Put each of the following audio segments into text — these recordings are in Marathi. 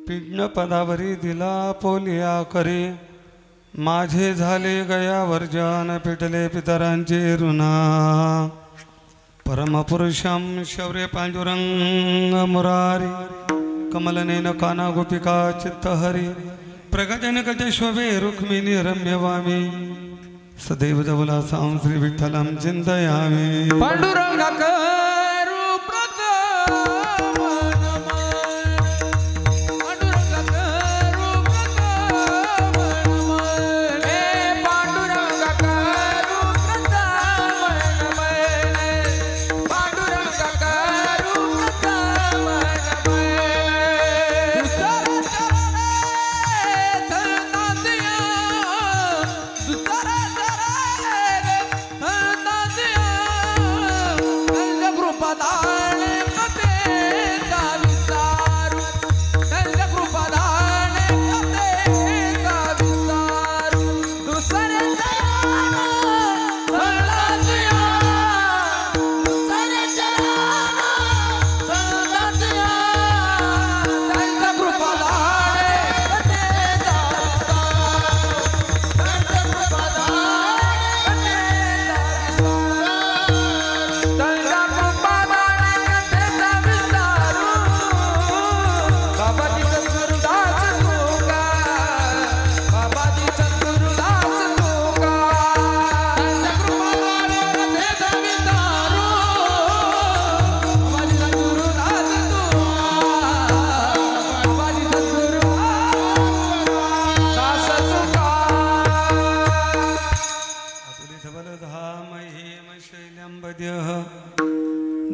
पिंडपदावरी दिला पोलिया करी माझे झाले गया वर्जन पिटले पितरांचे ऋणा परमपुरुषम शौर्य पांडुरंग मुरारी कमलनेन काना गोपिका चित्तहरी प्रगजनकट शोभे रुक्मिणी रम्यवामी सदैव जवला सां श्री विठ्ठलं चिंतयामि पांडुरंग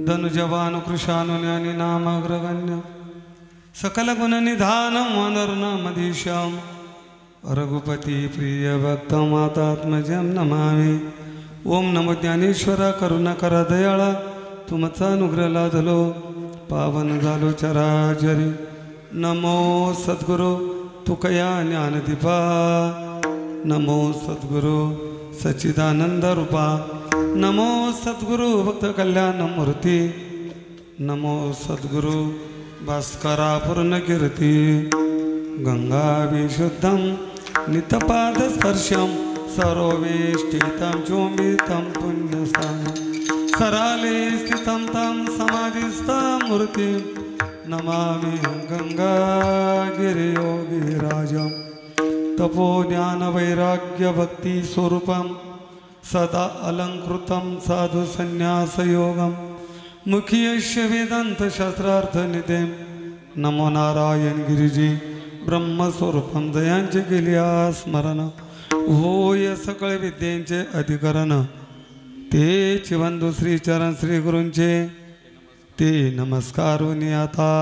धनुजवान कृशानुज्ञानी नामाग्रगण्य सकल गुण निधान वनर्नामधीशम रघुपति प्रिय भक्त मातात्मजम नमामि ओम नमो ज्ञानेश्वर करुणाकर दयाळा तुमचा अनुग्रह लादलो पावन झालो चराचरी नमो सद्गुरु तुकया ज्ञानदीपा नमो सद्गुरु सच्चिदानंद रूपा नमो सद्गुरु भक्त कल्याण मूर्ती नमो सद्गुरु भास्करा पूर्ण कीर्ती गंगा विशुद्धम नितपाद स्पर्शम सरोवेष्टितं चुंबितं पुण्यस्थानं सराले स्थितं तं समाधिस्थं मूर्ति नमामि गंगा गिरियोगिराजं तपो ज्ञान वैराग्य भक्ति स्वरूपम सदा अलंकृतं साधु संन्यास योगम मुखियश्य वेदांत शास्त्रार्थ निधेम नमो नारायण गिरिजी ब्रह्मस्वरूपम दयांचे केल्या स्मरण होय सकळ विद्येचे अधिकरण तेच बंधू श्री चरण श्री गुरूंचे ते नमस्कारोनी आता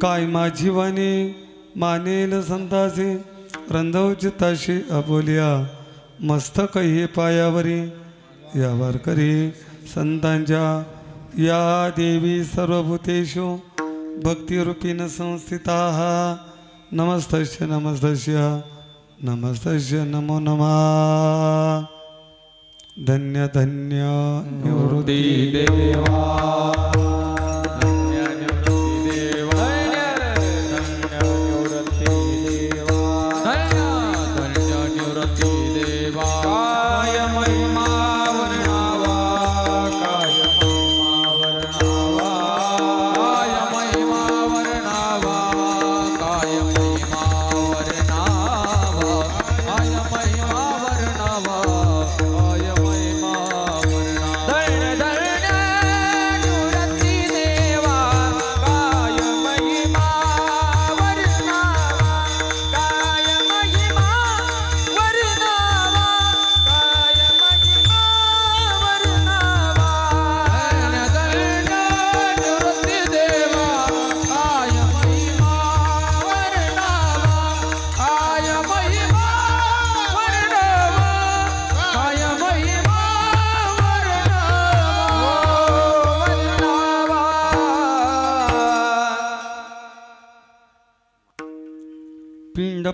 काय माझी वाणी मानेल संतासी रंधव चित्ताशी अबोलिया मस्तक हे पायावरी यावर करी संतांच्या या देवी सर्वभूतेषु भक्तिरूपीन संस्थिताः नमस्तस्य नमस्तस्य नमस्तस्य नमो नमः धन्य धन्य निवृत्ती देवा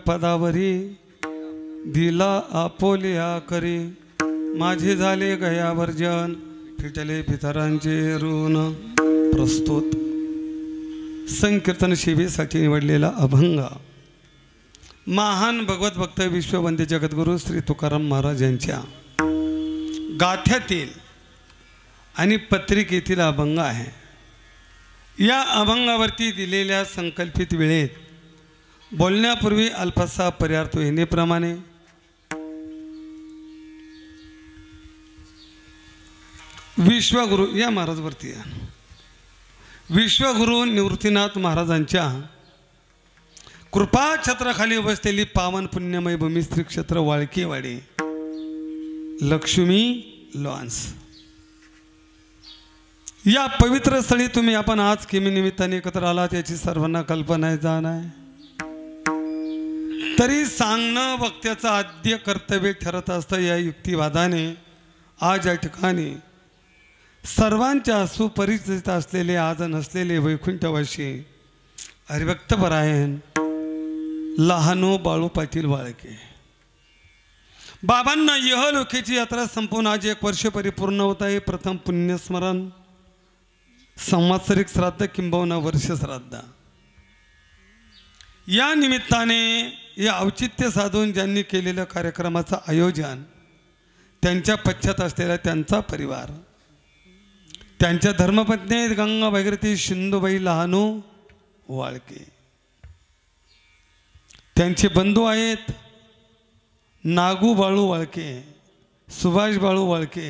पदावरी दिला आपोलिया करी माझे झाले गया वर्जन फिटले पितरांचे ऋण प्रस्तुत संकीर्तन सेवेसाठी निवडलेला अभंग महान भगवत भक्त विश्ववंद्य जगद्गुरू श्री तुकाराम महाराज यांच्या गाथ्यातील आणि पत्रिकेतील अभंग आहे। या अभंगावरती दिलेल्या संकल्पित वेळेत बोलण्यापूर्वी अल्पसा पर्यार्थ येण्याप्रमाणे विश्वगुरु या महाराजवरती विश्वगुरु निवृत्तीनाथ महाराजांच्या कृपा छत्राखाली बसलेली पावन पुण्यमय भूमी श्री क्षेत्र वाळकेवाडी लक्ष्मी लॉन्स या पवित्र स्थळी तुम्ही आपण आज किमी निमित्ताने एकत्र आलात याची सर्वांना कल्पना आहे जाण आहे। तरी सांगणं वक्त्याचं आद्य कर्तव्य ठरत असतं। या युक्तिवादाने आज या ठिकाणी सर्वांच्या सुपरिचित असलेले आज नसलेले वैकुंठवासी हरिभक्तपरायण लहानू बाळू पाटील वाळके बाबांना यहलोकीची यात्रा संपून आज 1 वर्ष परिपूर्ण होत आहे। प्रथम पुण्यस्मरण संवत्सरिक श्राद्ध किंबहुना वर्ष श्राद्ध या निमित्ताने या औचित्य साधून ज्यांनी केलेल्या कार्यक्रमाचं आयोजन त्यांच्या पश्चात असलेला त्यांचा परिवार त्यांच्या धर्मपत्नी गंगा भागीरथी शिंदूबाई लहानू वाळके त्यांचे बंधू आहेत नागू बाळू वाळके सुभाष बाळू वाळके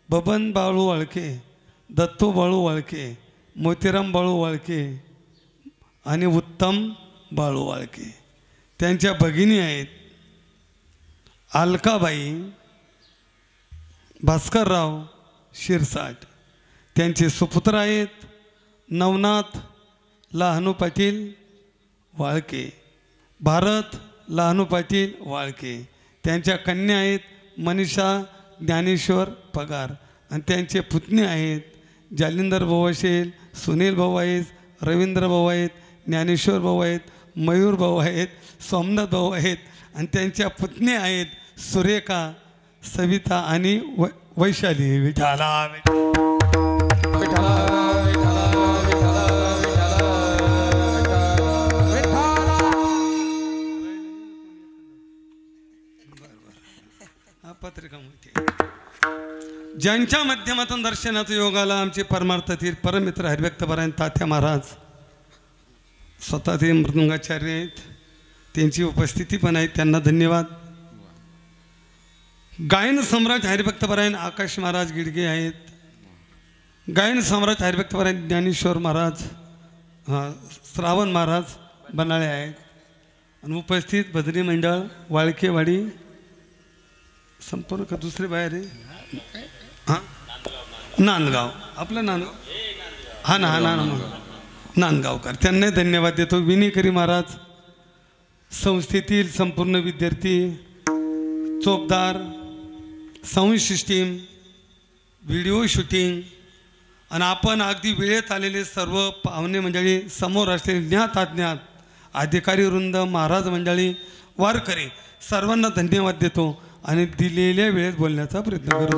बबन बाळू वाळके दत्तू बाळू वाळके मोतीराम बाळू वाळके आणि उत्तम बाळू वाळके त्यांच्या भगिनी आहेत अलकाबाई भास्करराव शिरसाट त्यांचे सुपुत्र आहेत नवनाथ लहानू पाटील वाळके भारत लहानू पाटील वाळके त्यांच्या कन्या आहेत मनीषा ज्ञानेश्वर पगार आणि त्यांचे पुतणे आहेत जालिंदर भाऊ असेल सुनील भाऊ आहेत रवींद्र भाऊ आहेत ज्ञानेश्वर भाऊ आहेत मयूर भाऊ आहेत सोमनाथ भाऊ आहेत आणि त्यांच्या पुतणी आहेत सुरेखा सविता आणि वैशाली विठाला पत्रिका ज्यांच्या माध्यमातून दर्शनाचा योगाला आमचे परमार्थतील परमित्र हरिभक्तपरायण तात्या महाराज स्वतः ते मृदुंगाचार्य आहेत त्यांची उपस्थिती पण आहे त्यांना धन्यवाद। गायन सम्राट हरिभक्तपरायण आकाश महाराज गिडगे आहेत गायन सम्राट हरिभक्तपरायण ज्ञानेश्वर महाराज श्रावण महाराज बनाळे आहेत आणि उपस्थित भजनी मंडळ वाळकेवाडी संपूर्ण का दुसरे बाहेर आहे हां नांदगाव आपलं नांदगाव हा ना नांदगावकर त्यांनाही धन्यवाद देतो। विनीकरी महाराज संस्थेतील संपूर्ण विद्यार्थी Chopdar sound system video shooting आणि आपण अगदी वेळेत आलेले सर्व पाहुणे मंडळी समोर असलेले ज्ञात अज्ञात अधिकारी वृंद महाराज मंडळी वारकरी सर्वांना धन्यवाद देतो आणि दिलेल्या वेळेत बोलण्याचा प्रयत्न करतो।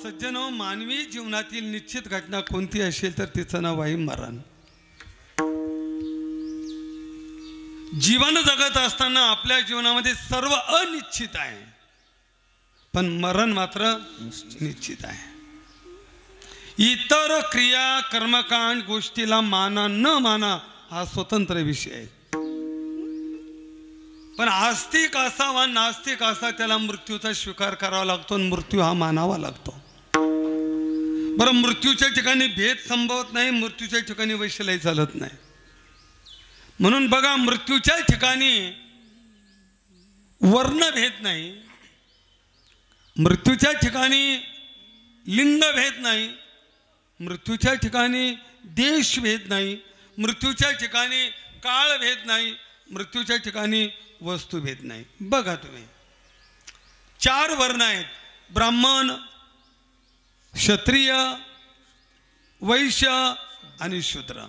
सज्जनो मानवी जीवनातील निश्चित घटना कोणती असेल तर तिचं नाव आहे मरण। जीवन जगत असताना आपल्या जीवनामध्ये सर्व अनिश्चित आहे पण मरण मात्र निश्चित आहे। इतर क्रिया कर्मकांड गोष्टीला माना न माना हा स्वतंत्र विषय आहे पण आस्तिक असावा नास्तिक असा त्याला मृत्यूचा स्वीकार करावा लागतो आणि मृत्यू हा मानावा लागतो। बरं मृत्यूच्या ठिकाणी भेद संभवत नाही मृत्यूच्या ठिकाणी वैशल्याही चालत नाही म्हणून बघा मृत्यूच्या ठिकाणी वर्णभेद नाही मृत्यूच्या ठिकाणी लिंगभेद नाही मृत्यूच्या ठिकाणी देशभेद नाही मृत्यूच्या ठिकाणी काळभेद नाही मृत्यूच्या ठिकाणी वस्तुभेद नाही। बघा तुम्ही 4 वर्ण आहेत ब्राह्मण क्षत्रिय वैश्य आणि शूद्र।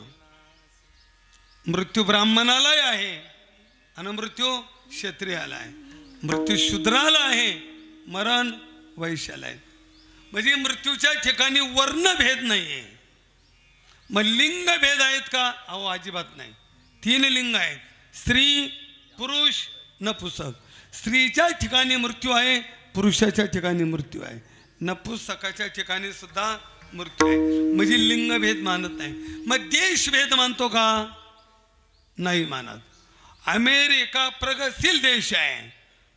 मृत्यू ब्राह्मणालाही आहे आणि मृत्यू क्षत्रियाला आहे मृत्यू शूद्राला आहे मरण वैशाल्य. म्हणजे मृत्यूच्या ठिकाणी वर्णभेद नाही आहे. मग लिंग भेद आहेत का? अहो अजिबात नाही. 3 लिंग आहेत, स्त्री पुरुष नपुसक. स्त्रीच्या ठिकाणी मृत्यू आहे, पुरुषाच्या ठिकाणी मृत्यू आहे, नपुसकाच्या ठिकाणी सुद्धा मृत्यू आहे. म्हणजे लिंगभेद मानत नाही. मग देशभेद मानतो का? नाही मानत. अमेरिका प्रगतशील देश आहे,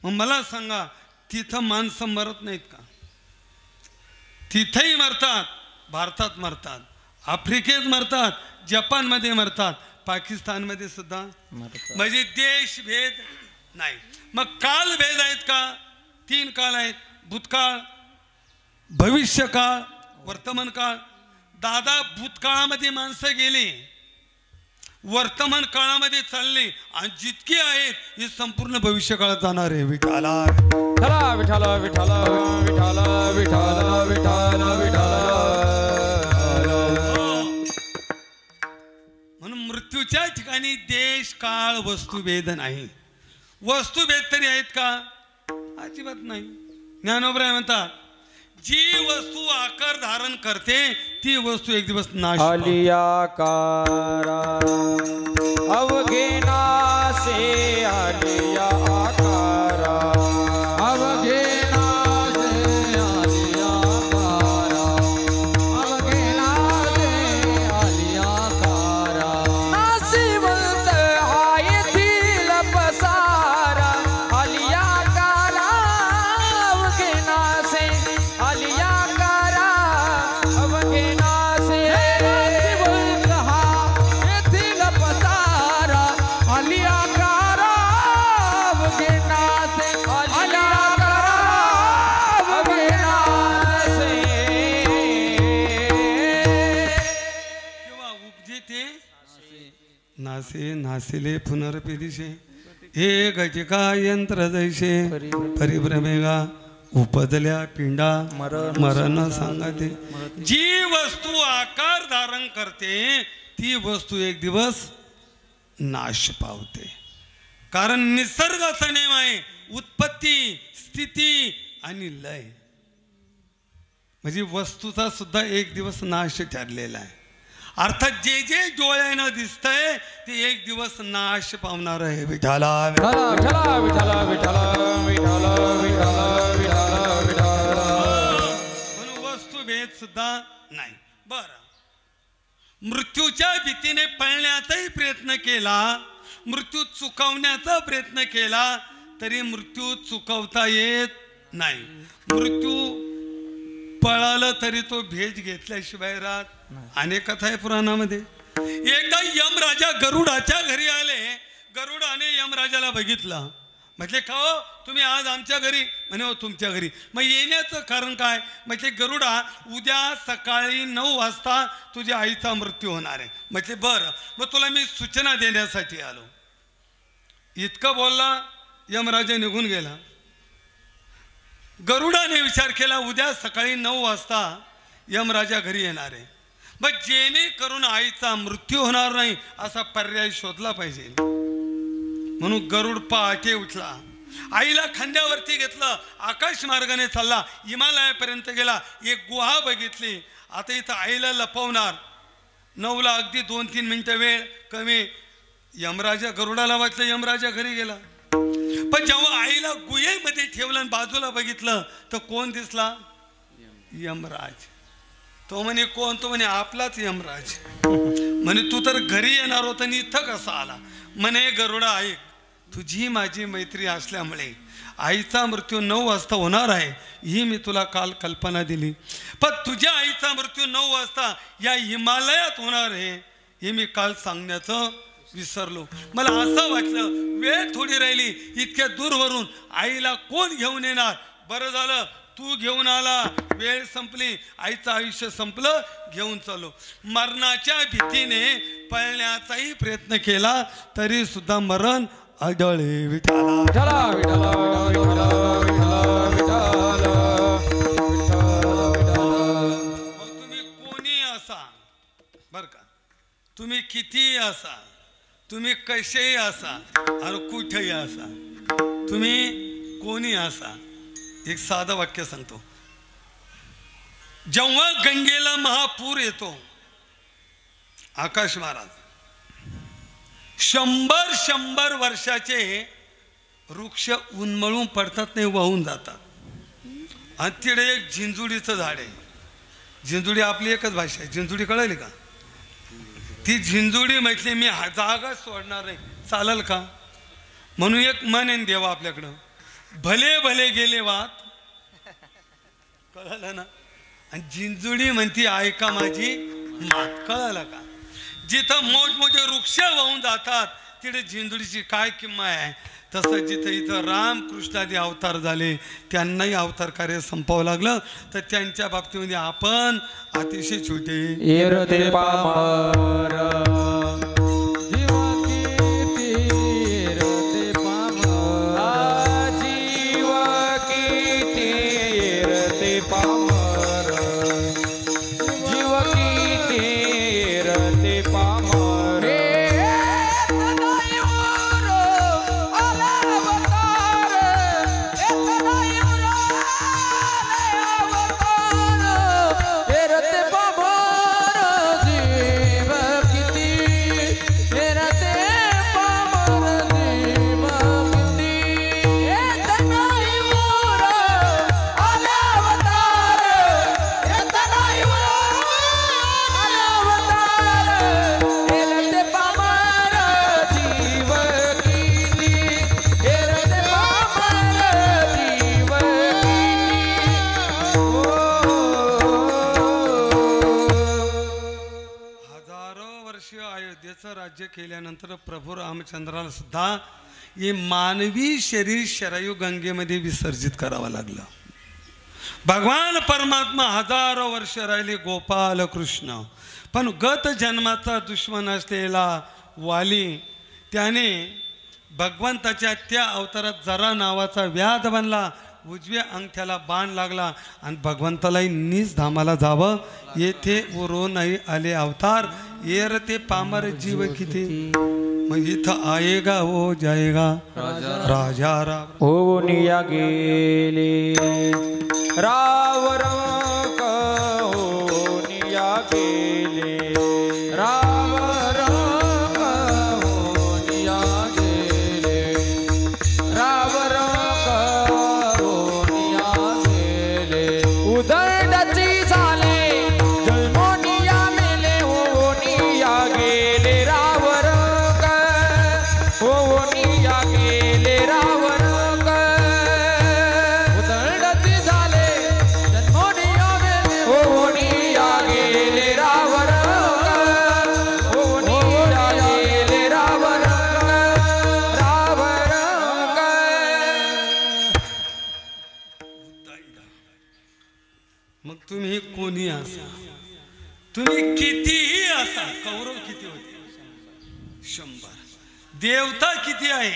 मग मला सांगा तिथं माणसं मरत नाहीत का? तिथंही मरतात, भारतात मरतात, आफ्रिकेत मरतात, जपानमध्ये मरतात, पाकिस्तानमध्ये सुद्धा. म्हणजे देशभेद नाही. मग कालभेद आहेत का? 3 काळ आहेत, भूतकाळ, भविष्यकाळ, वर्तमान काळ. दादा भूतकाळामध्ये माणसं गेली, वर्तमान काळामध्ये चालले, आणि जितकी आहेत ही संपूर्ण भविष्य काळात जाणार आहे. विठाला विठाला विठाला विठाला विठाला विठाला विठाला विठाला. म्हणून मृत्यूच्या ठिकाणी देश काळ वस्तुभेद नाही. वस्तुभेद तरी आहेत का? अजिबात नाही. ज्ञानोबराय म्हणतात जी वस्तू आकार धारण करते ती वस्तू एक दिवस नाश आलियाकारा अवघेनासे आलिया आकारा अवघेनासे आलियाकारा अवघेनासे आलियाकारा नासिवंत हायतील पसारा आलियाकारा अवघेनासे आलियाकारा अवघेनासे नासिवंत हायतील पसारा आलियाकारा अवघेनासे आलियाकारा अवघेनासे किंवा उपजे ते नासे नासिले पुनर्पेदिशे हे गजिका यंत्र जैसे परिभ्रमेगा उपजल्या पिंडा मरण सांगते. जी वस्तू आकार धारण करते ती वस्तू एक दिवस नाश पावते. कारण निसर्गाचा नियम आहे उत्पत्ती स्थिती आणि लय. म्हणजे वस्तूचा सुद्धा एक दिवस नाश ठरलेला आहे. अर्थात जे जे डोळ्यानं दिसतंय ते एक दिवस नाश पावणार आहे. विठाला विठाला विठाला विठाला विठाला विठाला विठाला विठाला. म्हणून वस्तुभेद सुद्धा नाही. बरं, मृत्यूच्या भीतीने पळण्याचाही प्रयत्न केला, मृत्यू चुकवण्याचा प्रयत्न केला तरी मृत्यू चुकवता येत नाही. मृत्यू पळाला तरी तो भेद घेतल्याशिवाय राहत. अनेक कथा आहे पुराणामध्ये. एकदा यमराजा गरुडाच्या घरी आले. गरुडाने यमराजाला बघितलं. म्हटले का हो तुम्ही आज आमच्या घरी? म्हणे हो तुमच्या घरी. मग येण्याचं कारण काय? म्हटले गरुडा उद्या सकाळी 9 वाजता तुझ्या आईचा मृत्यू होणार आहे. म्हटले बरं, मग तुला मी सूचना देण्यासाठी आलो. इतकं बोलला, यमराजा निघून गेला. गरुडाने विचार केला उद्या सकाळी 9 वाजता यमराजा घरी येणार आहे, मग जेणेकरून आईचा मृत्यू होणार नाही असा पर्याय शोधला पाहिजे. म्हणून गरुड पहाटे उठला, आईला खांद्यावरती घेतलं, आकाश मार्गाने चालला, हिमालयापर्यंत गेला, एक गुहा बघितली. आता इथं आईला लपवणार. 9ला अगदी 2-3 मिनिटं वेळ कमी. यमराजा गरुडाला वाटलं यमराजा घरी गेला. पण जेव्हा आईला गुहेमध्ये ठेवलं आणि बाजूला बघितलं तर कोण दिसला? यमराज. तो म्हणे कोण? तो म्हणे आपलाच यमराज. म्हणे तू तर घरी येणार होता आणि इथं कसा आला? म्हणे गरुडा ऐक, तुझी माझी मैत्री असल्यामुळे आईचा मृत्यू 9 वाजता होणार आहे ही मी तुला काल कल्पना दिली, पण तुझ्या आईचा मृत्यू 9 वाजता या हिमालयात होणार आहे हे मी काल सांगण्याचं विसरलो. मला असं वाटलं वेळ थोडी राहिली, इतक्या दूरवरून आईला कोण घेऊन येणार? बरं झालं तू घेऊन आला. वेळ संपली, आईचं आयुष्य संपलं, घेऊन चालो. मरणाच्या भीतीने पळण्याचाही प्रयत्न केला तरी सुद्धा मरण आढळे. विठाला विठाला विठाला विठाला विठाला विठाला. मग तुम्ही कोणी असा, बर का, तुम्ही किती असा, तुम्ही कसेही असा आणि कुठेही असा, तुम्ही कोणी असा, एक साधं वाक्य सांगतो. जेव्हा गंगेला महापूर येतो, आकाश महाराज 100 वर्षाचे वृक्ष उन्मळून पडतात, नाही वाहून जातात. आणि तिकडे एक झिंजुडीचं झाड आहे. झिंजुडी आपली एकच भाषा आहे. झिंजुडी कळली का? ती झिंजुडी म्हटली मी जागा सोडणार नाही, चालेल का? म्हणून एक मन आहे देवा आपल्याकडं, भले भले गेले वात, कळलं ना? आणि झिंजुडी म्हणती ऐका माझी मात, कळलं का? जिथं मोठमोठे वृक्ष वाहून जातात तिथे झिंजुडीची काय किंमत आहे, तसं जिथं इथं रामकृष्णादी अवतार झाले, त्यांनाही अवतार कार्य संपावं लागलं, तर त्यांच्या बाबतीमध्ये आपण अतिशय छोटे. राज्य केल्यानंतर प्रभू रामचंद्राला सुद्धा हे मानवी शरीर शरायू गंगेमध्ये विसर्जित करावं लागलं. भगवान परमात्मा 1000 वर्ष राहिले गोपाल कृष्ण, पण गत जन्माचा दुश्मन असलेला वाली त्याने भगवंताच्या त्या अवतारात जरा नावाचा व्याध बनला, उजव्या अंगठ्याला बाण लागला आणि भगवंतालाही निज धामाला जावं येथे उरो नाही आले अवतार, येर ते पामर जीव किती. मग इथं आएगा हो जाएगा राजा राम हो निया गेले रावर हो निया गेले रावर हो निया गेले रावर हो निया गेले उदंडाची झाले जन्मोनिया मेले हो निया गेले रावर हो निया गेले रावर उदंडाची झाले जन्मोनिया मेले हो निया गेले रावर हो निया गेले रावर रावर मग तुम्ही कोणी असा, तुम्ही कितीही असा, कौरव किती होते 100, देवता किती आहे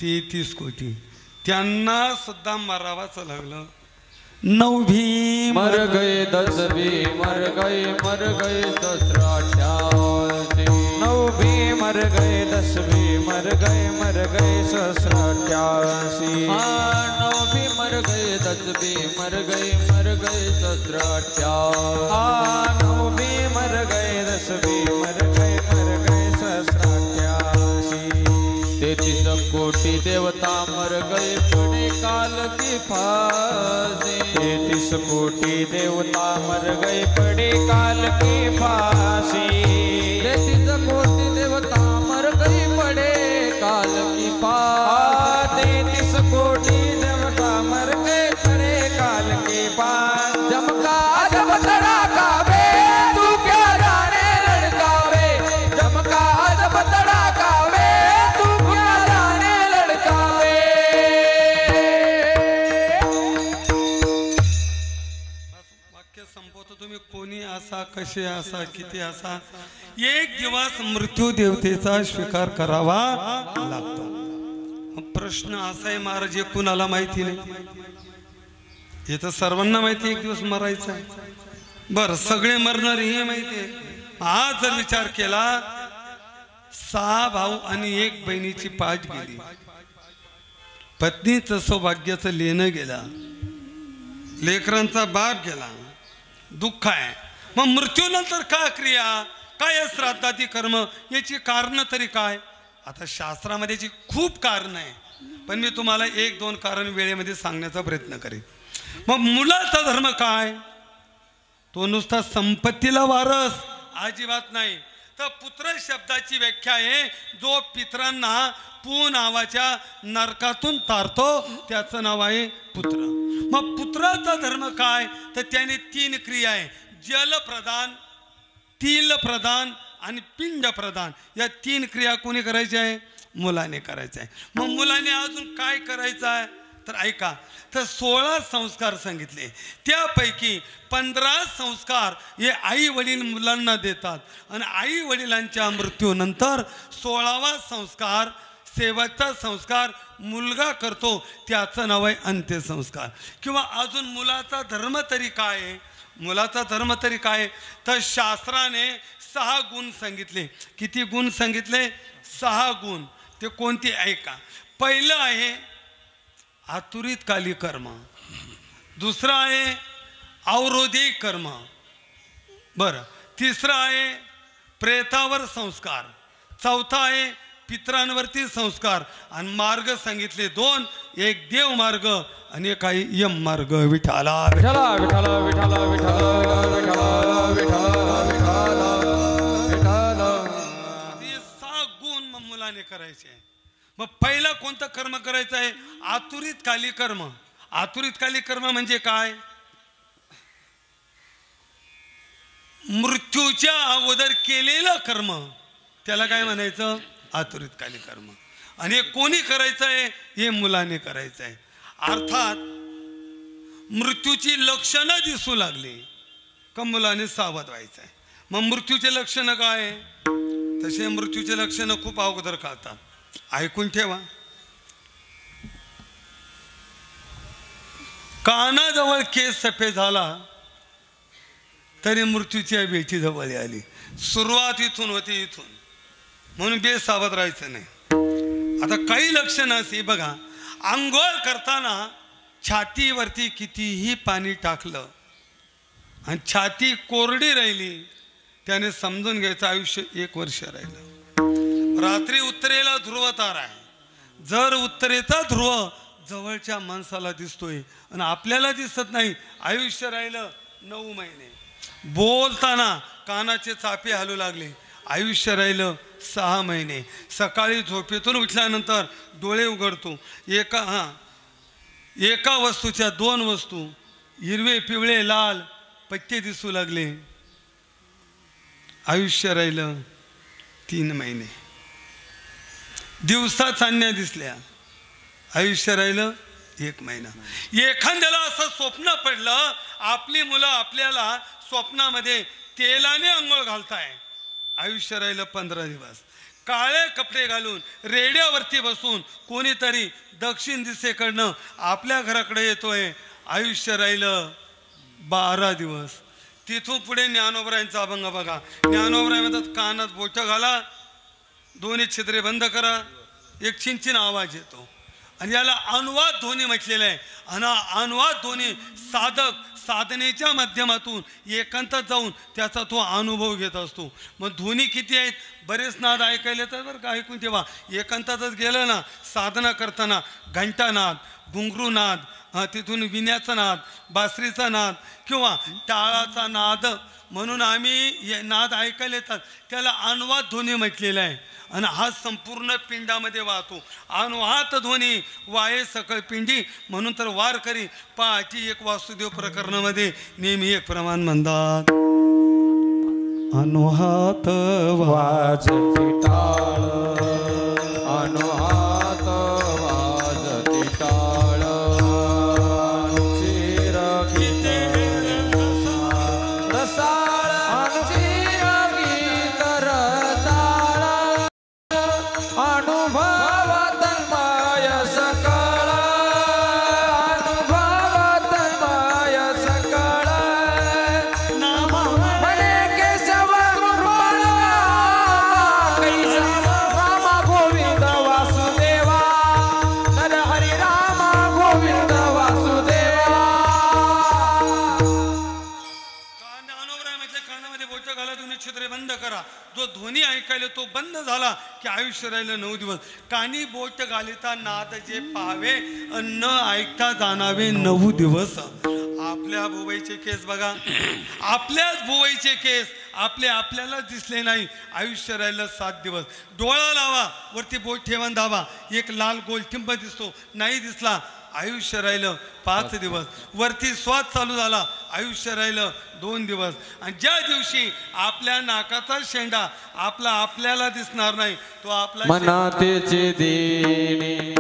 33 कोटी, त्यांना सुद्धा मरावाच लागलं. 9 भीम मर गए 10 भी मर गए 10 88 9 भी मर गए 10 भी मर गए 88 हाँ 9 भी मर गए 10 भी मर गए 88 हाँ 9 भी मर गए 10 भी मर गए 88 33 कोटि देवता मर गए पड़े काल की फांसी 33 कोटि देवता मर गए पड़े काल की फांसी 33 कोटि देवता मर गए पड़े काल की फांसी 33 कोटि देवता मर गए पड़े काल की फांसी जमका जब तड़ाका वे तू क्या जाने लड़का वे जमका जब तड़ाका वे तू क्या जाने लड़का वे वाक्य संपवतो. तुम्ही कोणी असा, कसे असा, किती असा, एक दिवस मृत्यू देवतेचा स्वीकार करावा लागतो. प्रश्न असा आहे महाराज, हे कुणाला माहिती नाही, हे तर सर्वांना माहिती एक दिवस मरायचं आहे. बरं सगळे मरणार हे माहिती आहे. आज जर विचार केला 6 भाऊ आणि 1 बहिणीची पाठ गेली, पत्नीचं सौभाग्याचं लेणं गेला, लेकरांचा बाप गेला, दुःख आहे. मग मृत्यूनंतर काय क्रिया, काय श्राद्धादी कर्म, याची कारण तरी काय? आता शास्त्रामध्ये याची खूप कारण आहे, पण मी तुम्हाला 1-2 कारण वेळेमध्ये सांगण्याचा प्रयत्न करेन. मग मुलाचा धर्म काय? तो नुसता संपत्तीला वारस अजिबात नाही, तर पुत्र शब्दाची व्याख्या आहे जो पितरांना पू नावाच्या नरकातून तारतो त्याचं नाव आहे पुत्र. मग पुत्राचा धर्म काय? तर त्याने 3 क्रिया आहे, जल प्रदान, तिल प्रदान आणि पिंड प्रदान. या 3 क्रिया कोणी करायच्या आहे? मुलाने करायचं आहे. मग मुलाने अजून काय करायचं आहे तर ऐका, तर 16 संस्कार सांगितले, त्यापैकी 15 संस्कार हे आई वडील मुलांना देतात आणि आई वडिलांच्या मृत्यूनंतर 16वा संस्कार, शेवटचा संस्कार मुलगा करतो, त्याचं नाव आहे अंत्यसंस्कार. किंवा अजून मुलाचा धर्म तरी काय आहे? मुलाचा धर्म तरी काय? तर शास्त्राने 6 गुण सांगितले. किती गुण सांगितले? 6 गुण. ते कोणते ऐका. पहिलं आहे आतुरित काली कर्म, दुसरं आहे अवरोधी कर्म, बरं, तिसरं आहे प्रेतावर संस्कार, चौथा आहे पितरांवरती संस्कार, आणि मार्ग सांगितले 2, एक देव मार्ग आणि एक आहे यम मार्ग. विठाला विठाला विठाला विठाला विठाला विठाला विठाला विठाला. हे 6 गुण मग मुलाने करायचे. मग पहिला कोणतं कर्म करायचं आहे? आतुरित काली कर्म. आतुरित काली कर्म म्हणजे काय? मृत्यूच्या अगोदर केलेलं कर्म, त्याला काय म्हणायचं? आतुरित काली कर्म. आणि हे कोणी करायचं आहे? हे मुलाने करायचं आहे. अर्थात मृत्यूची लक्षणं दिसू लागली का मुलाने सावध व्हायचं आहे. मग मृत्यूचे लक्षणं काय? तसे मृत्यूचे लक्षणं खूप अगोदर कळतात, ऐकून ठेवा. कानाजवळ केस सफेद झाला तरी मृत्यूच्या बेटी जवळ आली. सुरुवात इथून होती, इथून, म्हणून बेसावध राहायचं नाही. आता काही लक्षणं असे बघा, आंघोळ करताना छातीवरती कितीही पाणी टाकलं आणि छाती कोरडी राहिली, त्याने समजून घ्यायचं आयुष्य 1 वर्ष राहिलं. रात्री उत्तरेला ध्रुव तारा आहे, जर उत्तरेचा ध्रुव जवळच्या माणसाला दिसतोय आणि आपल्याला दिसत नाही, आयुष्य राहिलं 9 महिने. बोलताना कानाचे चापे हलू लागले, आयुष्य राहिलं 6 महिने. सकाळी झोपेतून उठल्यानंतर डोळे उघडतो, एका वस्तूच्या 2 वस्तू, हिरवे पिवळे लाल पट्टे दिसू लागले, आयुष्य राहिलं 3 महिने. दिवसा चांदण्या दिसल्या, आयुष्य राहिलं 1 महिना. एखाद्याला असं स्वप्न पडलं, आपली मुलं आपल्याला स्वप्नामध्ये तेलाने अंघोळ घालताय, आयुष्य राहिलं 15 दिवस. काळे कपडे घालून रेड्यावरती बसून कोणीतरी दक्षिण दिशेकडनं आपल्या घराकडे येतोय, आयुष्य राहिलं 12 दिवस. तिथून पुढे ज्ञानोबरायांचा अभंग बघा. ज्ञानोबराय म्हणतात, कानात बोटं घाला, 2 छिद्रे बंद करा, एक चिंचिन आवाज येतो, आणि याला अनुवाद ध्वनी म्हटलेला आहे. आणि अनुवाद ध्वनी साधक साधनेच्या माध्यमातून एकांतात जाऊन त्याचा तो अनुभव घेत असतो. मग ध्वनी किती आहेत? बरेच नाद ऐकायला येतात बरं का, ऐकून तेव्हा. एकांतातच गेलं ना, साधना करताना घंटानाद, घुंगरू नाद, तिथून विण्याचा नाद, बासरीचा नाद किंवा टाळाचा नाद, म्हणून आम्ही नाद ऐकायला येतात, त्याला अनुवाद ध्वनी म्हटलेला आहे. आणि हा संपूर्ण पिंडामध्ये वाहतो. अनुहात ध्वनी वाये सकळ पिंडी, म्हणून तर वारकरी पहाटी 1 वासुदेव प्रकरणामध्ये नेहमी एक प्रमाण म्हणतात, अनुहात वाजती टाळ, अनुहात वाजती टाळ, रसाळ गीत रसाळ, अनुभव तन्मय सकळ, अनुभव तन्मय सकळ, नाम म्हणे केशव कृपण, राम करा. जो ध्वनी ऐकायला तो बंद झाला की आयुष्य राहिलं 9 दिवस. कानी बोट घालिता नाद जे पाहावे न ऐकता जाणावे 9 दिवस. आपल्या भुवईचे केस बघा, आपल्याच भुवईचे केस आपल्याला दिसले नाही. आयुष्य राहिलं 7 दिवस. डोळा लावा, वरती बोट ठेवून दाबा, एक लाल गोलटिंब दिसतो, नाही दिसला आयुष्य राहिलं 5 दिवस. वरती श्वास चालू झाला आयुष्य राहिलं 2 दिवस. आणि ज्या दिवशी आपल्या नाकाचा शेंडा आपल्याला दिसणार नाही तो आपला मनातेचे देणे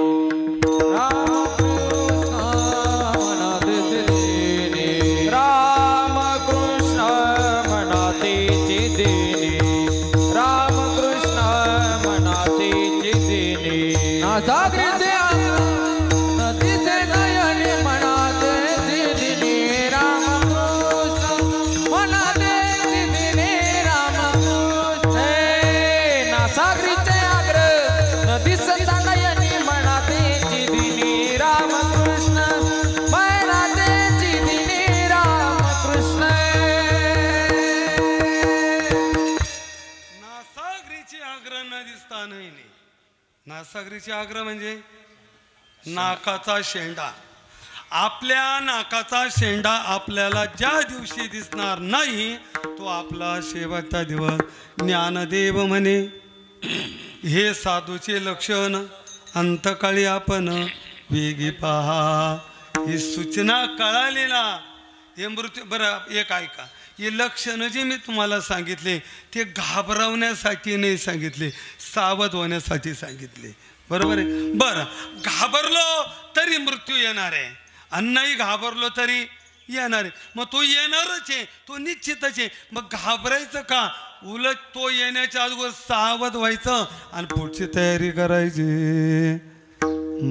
मनातेचे देणे रामकृष्ण मनातेचे देणे रामकृष्ण मनातेचे देणे नासागरीचे नदीचे नयने मनातेचे देणे रामकृष्ण मनातेचे देणे रामकृष्ण नासागरीचे आग्र नदीचे नयने मनातेचे देणे रामकृष्ण मनातेचे देणे रामकृष्ण नासागरीची आग्रह न दिसता नाही. नासागरीची आग्रह म्हणजे नाकाचा शेंडा. आपल्या नाकाचा शेंडा आपल्याला ज्या दिवशी दिसणार नाही तो आपला शेवटचा दिवस. ज्ञानदेव म्हणे हे साधूचे लक्षण अंतकाळी आपण वेगी पहा. ही सूचना कळाली ना हे मृत्यू. बरं एक ऐका, हे लक्षणं जे मी तुम्हाला सांगितले ते घाबरवण्यासाठी नाही सांगितले, सावध होण्यासाठी सांगितले. बरोबर आहे. बरं, घाबरलो तरी मृत्यू येणार आहे आणि नाही घाबरलो तरी येणार आहे. मग तो येणारच आहे, तो निश्चितच आहे. मग घाबरायचं का? उलट तो येण्याच्या अगोदर सावध व्हायचं आणि पुढची तयारी करायची.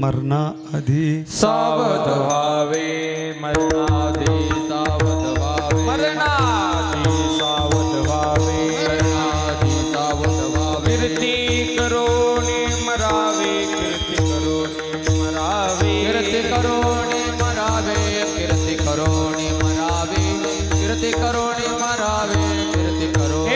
मरणाआधी सावध व्हावे मरणाआधी सावध व्हावे मरणाआधी सावध व्हावे मरणाआधी सावध व्हावे कीर्ती करोनी मरावे कीर्ती करोनी मरावे कीर्ती करोनी मरावे कीर्ती करोनी मरावे कीर्ती करोनी मरावे कीर्ती करो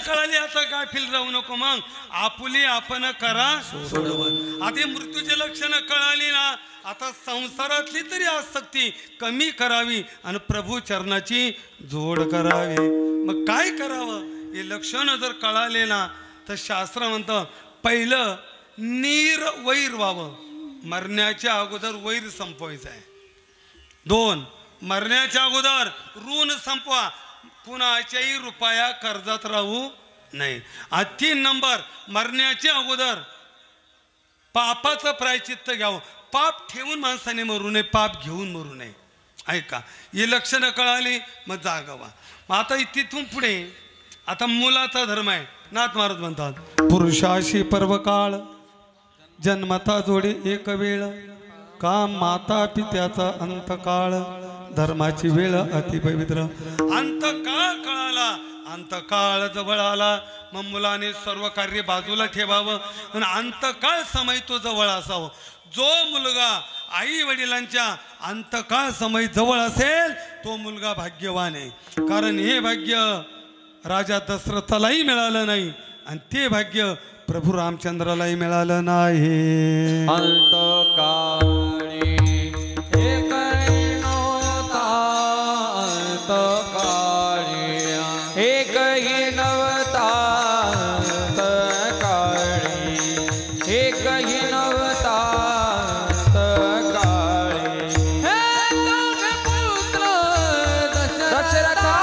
कळाली आता काय फिल राहू नको. मग आपुली आपण करा सोडवण. आता मृत्यूची लक्षणं कळाली ना, आता संसारातली तरी आसक्ती कमी करावी आणि प्रभू चरणाची जोड करावी. मग काय करावं हे लक्षणं जर कळाले ना तर शास्त्र म्हणतं पहिलं निर्वैर व्हावं. मरण्याच्या अगोदर वैर संपवायचं आहे. 2 मरण्याच्या अगोदर ऋण संपवा, कुणाच्याही रुपया कर्जात राहू नाही. 3 नंबर मरण्याच्या अगोदर पापाचं प्रायचित्त घ्यावं. पाप ठेवून माणसाने मरू नये, पाप घेऊन मरू नये. ऐका, ही लक्षणं कळाली मग जागावा. मग आता तिथून पुढे आता मुलाचा धर्म आहे. नाथ महाराज म्हणतात पुरुषाशी पर्वकाळ जन्मता जोडे एक वेळ का माता पित्याचा अंतकाळ धर्माची वेळ अति पवित्र अंतकाळ कळाला अंतकाळ जवळ आला मग मुलाने सर्व कार्य बाजूला ठेवावं आणि अंतकाळ समय तो जवळ असावं जो मुलगा आई वडिलांच्या अंतकाळ समय जवळ असेल तो मुलगा भाग्यवान आहे कारण हे भाग्य राजा दशरथालाही मिळालं नाही आणि ते भाग्य प्रभू रामचंद्रालाही मिळालं नाही अंतकाळी एक नव्हता अंतकाळी एकही नव्हता अंतकाळी एकही नव्हता अंतकाळी हे दोन पुत्र दशरथा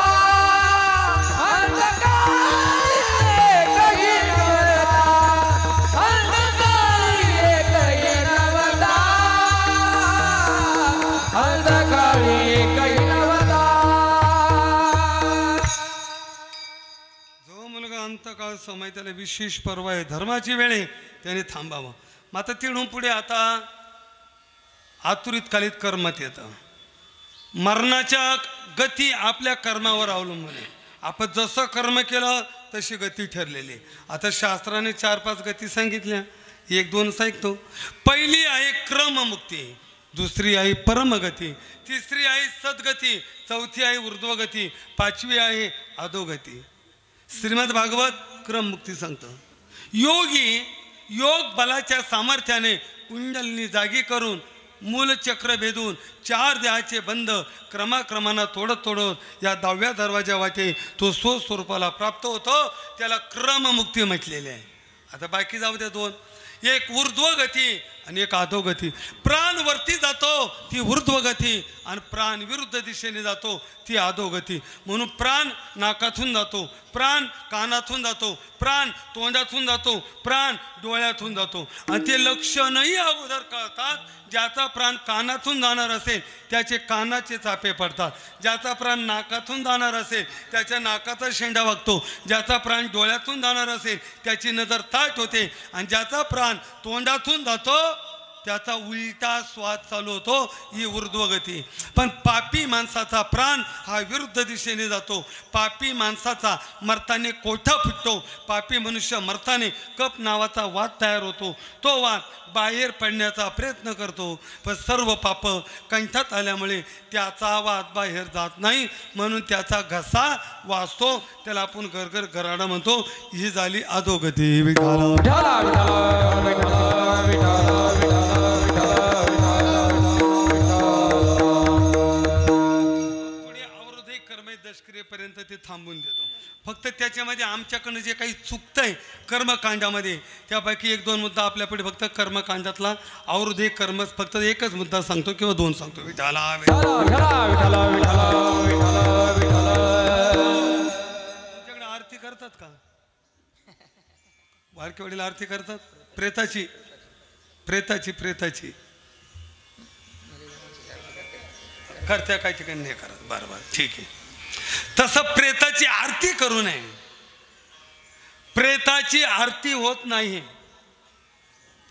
अंतकाळ समय त्याला विशेष पर्व आहे धर्माची वेळ आहे त्याने थांबावं मात्र तिळून पुढे आता आतुरीत कालित कर्मात येतं मरणाच्या गती आपल्या कर्मावर अवलंबून आहे आपण जसं कर्म केलं तशी गती ठरलेली आता शास्त्राने 4-5 गती सांगितल्या 1-2 सांगतो पहिली आहे क्रममुक्ती दुसरी आहे परमगती तिसरी आहे सद्गती चौथी आहे ऊर्ध्वगती पाचवी आहे अधोगती श्रीमद भागवत क्रममुक्ती सांगतो योगी योग बलाच्या सामर्थ्याने कुंडलनी जागी करून मूलचक्र भेदून 4 देहाचे बंध क्रमाक्रमानं तोडत या 10व्या दरवाजा वाटे तो स्वस्वरूपाला प्राप्त होतो त्याला क्रममुक्ती म्हटलेली आहे आता बाकी जाऊ द्या 2 एक ऊर्ध्वगती आणि एक अधोगती प्राण वरती जातो ती ऊर्ध्वगती आणि प्राण विरुद्ध दिशेने जातो ती अधोगती म्हणून प्राण नाकातून जातो प्राण कानातून जातो प्राण तोंडातून जातो प्राण डोळ्यातून जातो आणि ते लक्षणही अगोदर कळतात ज्याचा प्राण कानातून जाणार असेल त्याचे कानाचे चापे पडतात ज्याचा प्राण नाकातून जाणार असेल त्याच्या नाकाचा शेंडा वागतो ज्याचा प्राण डोळ्यातून जाणार असेल त्याची नजर ताट होते आणि ज्याचा प्राण तोंडातून जातो त्याचा उलटा स्वाद चालू होतो ही ऊर्ध्वगती पण पापी माणसाचा प्राण हा विरुद्ध दिशेने जातो पापी माणसाचा मरताने कोठा फुटतो पापी मनुष्य मरताने कप नावाचा वाद तयार होतो तो वाद बाहेर पडण्याचा प्रयत्न करतो पण सर्व पाप कंठात आल्यामुळे त्याचा वाद बाहेर जात नाही म्हणून त्याचा घसा वाचतो त्याला आपण गरगर गराडा म्हणतो ही झाली अधोगती पर्यंत ते थांबून देतो फक्त त्याच्यामध्ये आमच्याकडनं जे काही चुकतंय कर्मकांडामध्ये त्यापैकी 1-2 मुद्दा आपल्यापुढे फक्त कर्मकांडातला अवरोध एक कर्म फक्त एकच मुद्दा सांगतो किंवा 2 सांगतो तुमच्याकडे आरती करतात का बारके वडील आरती करतात प्रेताची करत्या काही ठिकाणी नाही करत बरोबर ठीक आहे तसं प्रेताची आरती करू नये प्रेताची आरती होत नाही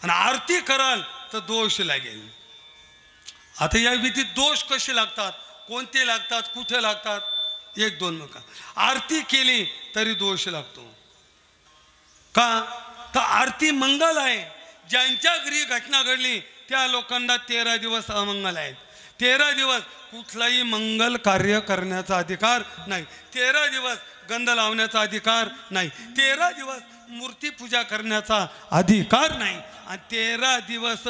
आणि आरती कराल तर दोष लागेल आता या विधीत दोष कसे लागतात कोणते लागतात कुठे लागतात 1-2 नका आरती केली तरी दोष लागतो का तर आरती मंगल आहे ज्यांच्या घरी घटना घडली त्या लोकांना 13 दिवस अमंगल आहेत 13 दिवस कुठलाही मंगल कार्य करण्याचा अधिकार नाही 13 दिवस गंध लावण्याचा अधिकार नाही 13 दिवस मूर्ती पूजा करण्याचा अधिकार नाही आणि 13 दिवस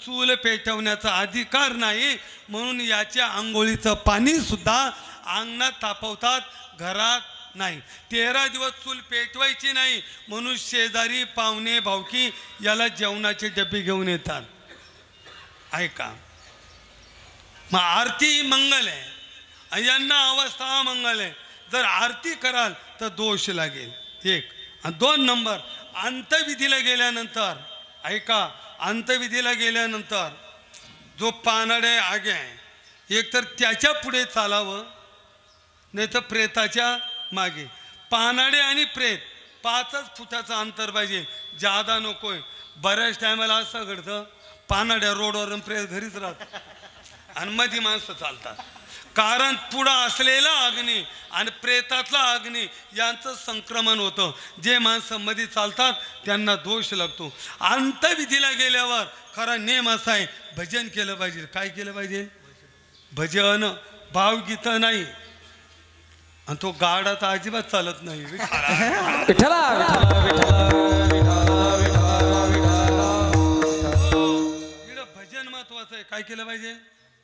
चूल पेटवण्याचा अधिकार नाही म्हणून याच्या आंघोळीचं पाणी सुद्धा अंगणात तापवतात घरात नाही 13 दिवस चूल पेटवायची नाही म्हणून शेजारी पाहुणे भावकी याला जेवणाचे डबे घेऊन येतात ऐका मग आरती मंगल आहे यांना अवस्था मंगल आहे जर आरती कराल तर दोष लागेल 1 आणि 2 नंबर अंतविधीला गेल्यानंतर ऐका अंतविधीला गेल्यानंतर जो पानाडे आगे आहे एक तर त्याच्या पुढे चालावं नाही तर प्रेताच्या मागे पानाडे आणि प्रेत 5 फुटाचं अंतर पाहिजे जादा नकोय बऱ्याच टायमाला असं घडतं पानाड्या रोडवर प्रेत घरीच राहत आणि मध्ये माणसं चालतात. कारण पुढं असलेला अग्नी आणि प्रेतातला अग्नी यांचं संक्रमण होतं. जे माणसं मध्ये चालतात त्यांना दोष लागतो. अंतविधीला गेल्यावर खरा नेम असा आहे, भजन केलं पाहिजे. काय केलं पाहिजे? भजन. भावगीत नाही. आणि तो गाडा तर अजिबात चालत नाही. भजन महत्वाचं आहे. काय केलं पाहिजे?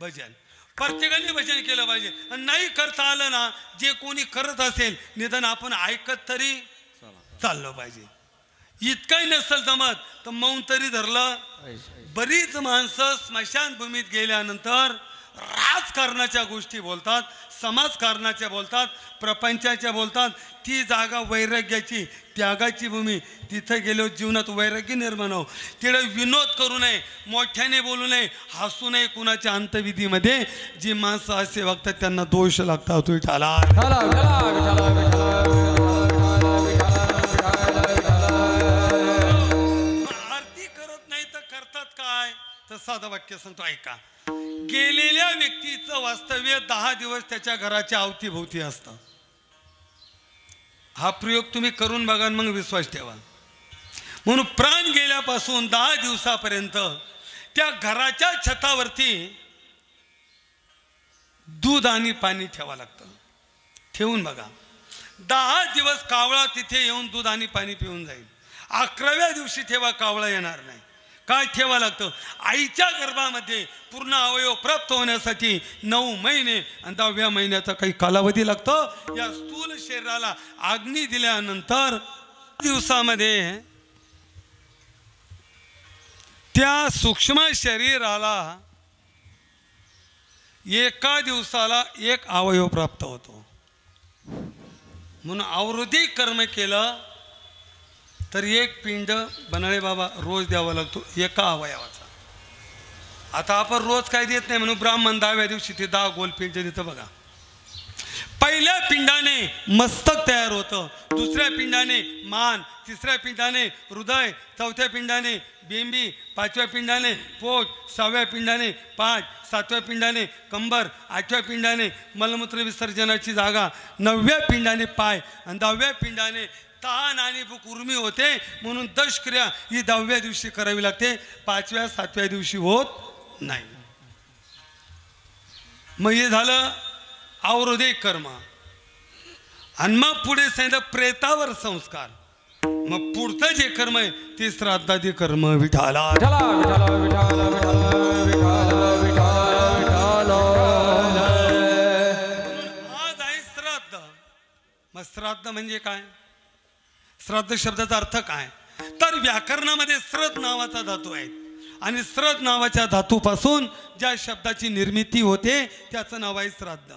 भजन. प्रत्येकाने भजन केलं पाहिजे. आणि नाही करता आलं ना, जे कोणी करत असेल निदान आपण ऐकत तरी चाललं पाहिजे. इतकंही नसेल जमत तर मौन तरी धरलं. बरीच माणसं स्मशानभूमीत गेल्यानंतर राजकारणाच्या गोष्टी बोलतात, समाजकारणाच्या बोलतात, प्रपंचाच्या बोलतात. ती जागा वैराग्याची, त्यागाची भूमी. तिथं गेलो जीवनात वैराग्य निर्माण हो. तिकडे विनोद करू नये, मोठ्याने बोलू नये, हसू नये. कुणाच्या अंतविधीमध्ये जी माणसं असे वागतात त्यांना दोष लागतात. तू विठाला आरती करत नाही तर करतात काय? तर साधं वाक्य सांगतो, ऐका. गेलेल्या व्यक्तीचं वास्तव्य 10 दिवस त्याच्या घराच्या अवतीभोवती असतं. हा प्रयोग तुम्ही करून बघा, मग विश्वास ठेवा. म्हणून प्राण गेल्यापासून 10 दिवसापर्यंत त्या घराच्या छतावरती दूध आणि पाणी ठेवा लागतं. ठेवून बघा. 10 दिवस कावळा तिथे येऊन दूध आणि पाणी पिऊन जाईल. 11व्या दिवशी ठेवा, कावळा येणार नाही. काय ठेवा लागतं? आईच्या गर्भामध्ये पूर्ण अवयव प्राप्त होण्यासाठी 9 महिने आणि 10व्या महिन्याचा काही कालावधी लागतो. या स्थूल शरीराला अग्नी दिल्यानंतर दिवसामध्ये त्या सूक्ष्म शरीराला एका दिवसाला 1 अवयव प्राप्त होतो. म्हणून अवरोधी कर्म केलं तर 1 पिंड बनाळे बाबा रोज द्यावा लागतो एका अवयवाचा. आता आपण रोज काय देत नाही म्हणून ब्राह्मण 10व्या दिवशी ते 10 गोल पिंड देतं बघा. पहिल्या पिंडाने मस्तक तयार होतं, दुसऱ्या पिंडाने मान, तिसऱ्या पिंडाने हृदय, चौथ्या पिंडाने बेंबी, 5व्या पिंडाने पोट, 6व्या पिंडाने पाठ, 7व्या पिंडाने कंबर, 8व्या पिंडाने मलमूत्र विसर्जनाची जागा, 9व्या पिंडाने पाय आणि 10व्या पिंडाने तहान आणि भूक उर्मी होते. म्हणून दशक्रिया ही 10व्या दिवशी करावी लागते. 5व्या 7व्या दिवशी होत नाही. मग हे झालं अवरोधी कर्म. आणि मग पुढे सांगितलं प्रेतावर संस्कार. मग पुढचं जे कर्म आहे ते श्राद्धादी कर्म. विठाला आज आहे श्राद्ध. मग श्राद्ध म्हणजे काय? श्राद्ध शब्दाचा अर्थ काय? तर व्याकरणामध्ये श्रद्ध नावाचा धातू आहे आणि श्रद्ध नावाच्या धातूपासून ज्या शब्दाची निर्मिती होते त्याचं नाव आहे श्राद्ध.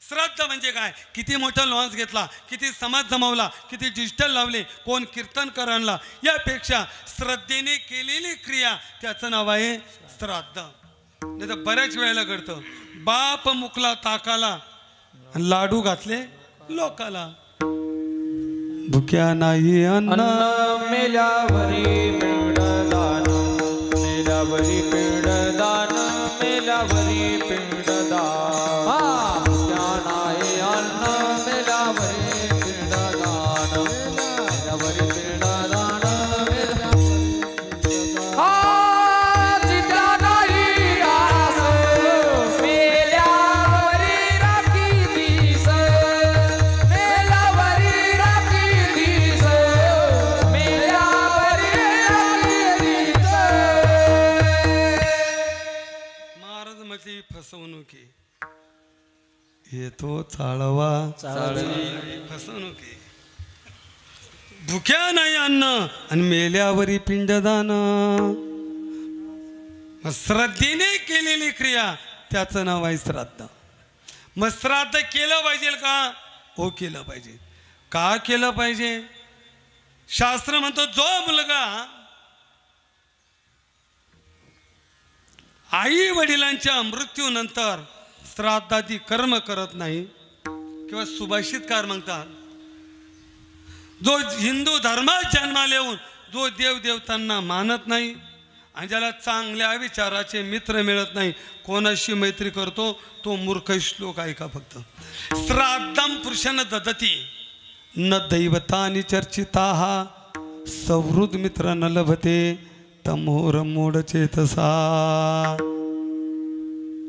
श्राद्ध म्हणजे काय? किती मोठा लॉन्स घेतला, किती समाज जमावला, किती डिजिटल लावले, कोण कीर्तनकर आणला, यापेक्षा श्रद्धेने केलेली क्रिया त्याचं नाव आहे श्राद्ध. नाही तर बऱ्याच वेळेला घडतं बाप मुकला ताकाला लाडू घातले लोकाला. भुक्या नाही अन्न मेल्यावरी पिंडदान, मेल्यावरी पिंडदान, मेल्यावरी पिंडदान. भुक्या नाही अन्न मेल्यावरी पिंडदान, मेल्यावरी पिंडदान, चित्रा नाही आस, मेल्यावरी राखी दिस, मेल्यावरी राखी दिस, मेल्यावरी राखी दिस. महाराज म्हटली फसवणुकी येतो चाळवा फसवणुकी. भुक्या नाही अन्न आणि मेल्यावरी पिंडदान. श्रद्धेने केलेली क्रिया त्याचं नाव आहे श्राद्ध. मग श्राद्ध केलं पाहिजे का? हो केलं पाहिजे. का केलं पाहिजे? शास्त्र म्हणतो जो मुलगा आई वडिलांच्या मृत्यूनंतर श्राद्धादी कर्म करत नाही किंवा सुभाषितकार म्हणतात, जो हिंदू धर्मात जन्माला येऊन जो देव देवतांना मानत नाही आणि ज्याला चांगल्या विचाराचे मित्र मिळत नाही, कोणाशी मैत्री करतो तो मूर्ख. श्लोक ऐका फक्त. श्राद्धम पुरुषन ददती न दैवतानि चर्चिता सवृद मित्र न लभते तमोर मोड चेतसा.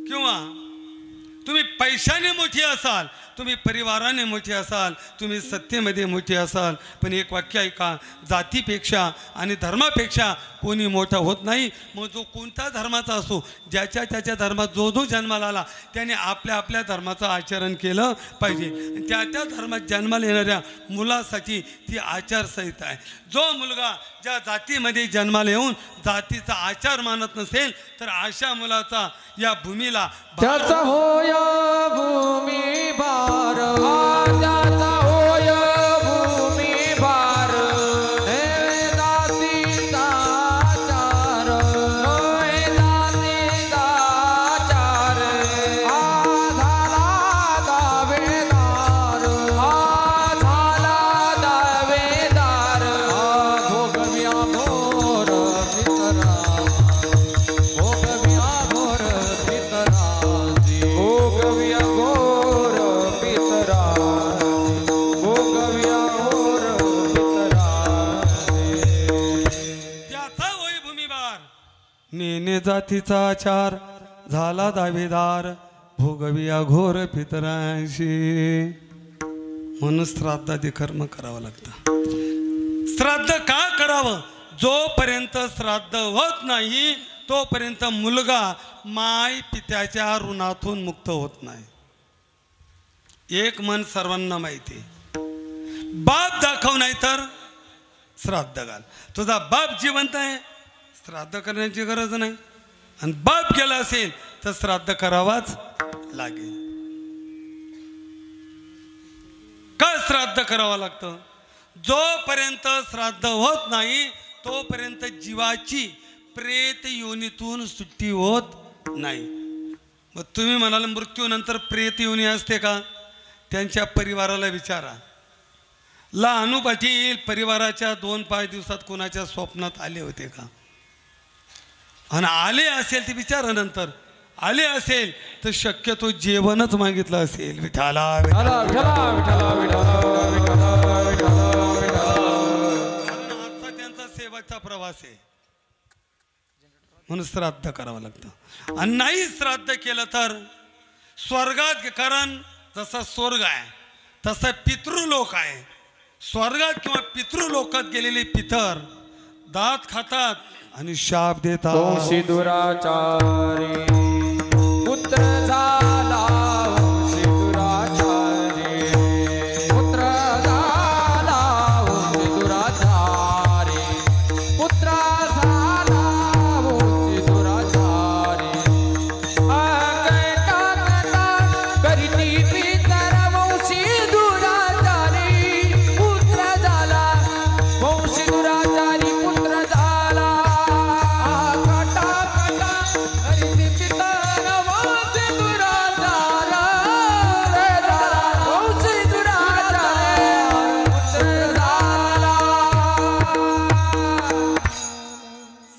किंवा तुम्ही पैशाने मोठी असाल, तुम्ही परिवाराने मोठे असाल, तुम्ही सत्तेमध्ये मोठे असाल, पण एक वाक्य ऐका, जातीपेक्षा आणि धर्मापेक्षा कोणी मोठा होत नाही. मग जो कोणता धर्माचा असो, ज्याच्या त्याच्या धर्मात जो जो जन्माला आला त्याने आपल्या आपल्या धर्माचं आचरण केलं पाहिजे. त्या त्या धर्मात जन्माला येणाऱ्या मुलासाठी ती आचारसंहिता आहे. जो मुलगा ज्या जातीमध्ये जन्माला येऊन जातीचा आचार मानत नसेल तर अशा मुलाचा या भूमीला त्याचा होय भूमी भार, त्याचा होय भूमी भार. हे जातीचा आचार, हे जातीचा आचार. झाला दावेदार, झाला दावेदार. भोगव्या भोर मित्रा, भोगव्या भोर मित्राची, भोगव्या भोर मित्राची, भोगव्या भोर मित्राची. त्याचा होय भूमिभार, नेने जातीचा आचार, झाला दावेदार, भोगविया घोर पितरांशी. म्हणून श्राद्धादी कर्म करावं लागतं. श्राद्ध का करावं? जोपर्यंत श्राद्ध होत नाही तोपर्यंत मुलगा माय पित्याच्या ऋणातून मुक्त होत नाही. एक मन सर्वांना माहिती, बाप दाखव नाही तर श्राद्ध घाल. तुझा बाप जिवंत आहे, श्राद्ध करण्याची गरज नाही. आणि बाप गेला असेल तर श्राद्ध करावाच लागेल. का श्राद्ध करावं लागतं? जोपर्यंत श्राद्ध होत नाही तोपर्यंत जीवाची प्रेत योनीतून सुट्टी होत नाही. मग तुम्ही म्हणाल मृत्यूनंतर प्रेत योनी असते का? त्यांच्या परिवाराला विचारा. लहानू पाटील परिवाराच्या 2-5 दिवसात कोणाच्या स्वप्नात आले होते का? आणि आले असेल ते विचारा. नंतर आले असेल तर शक्यतो जेवणच मागितलं असेल. विठाला विठाला विठाला विठाला विठाला विठाला विठाला. आजचा त्यांचा सेवाचा प्रवास आहे. म्हणून श्राद्ध करावं लागतं. आणि नाही श्राद्ध केलं तर स्वर्गात, कारण जसा स्वर्ग आहे तसा पितृलोक आहे. स्वर्गात किंवा पितृलोकात गेलेले पितर दात खातात आणि शाप देतात. वंशी दुराचारी पुत्र झाला, वंशी दुराचारी पुत्र झाला, वंशी दुराचारी पुत्र झाला, वंशी दुराचारी. करीती पितर वंशी दुराचारी पुत्र झाला, वंशी दुराचारी पुत्र झाला.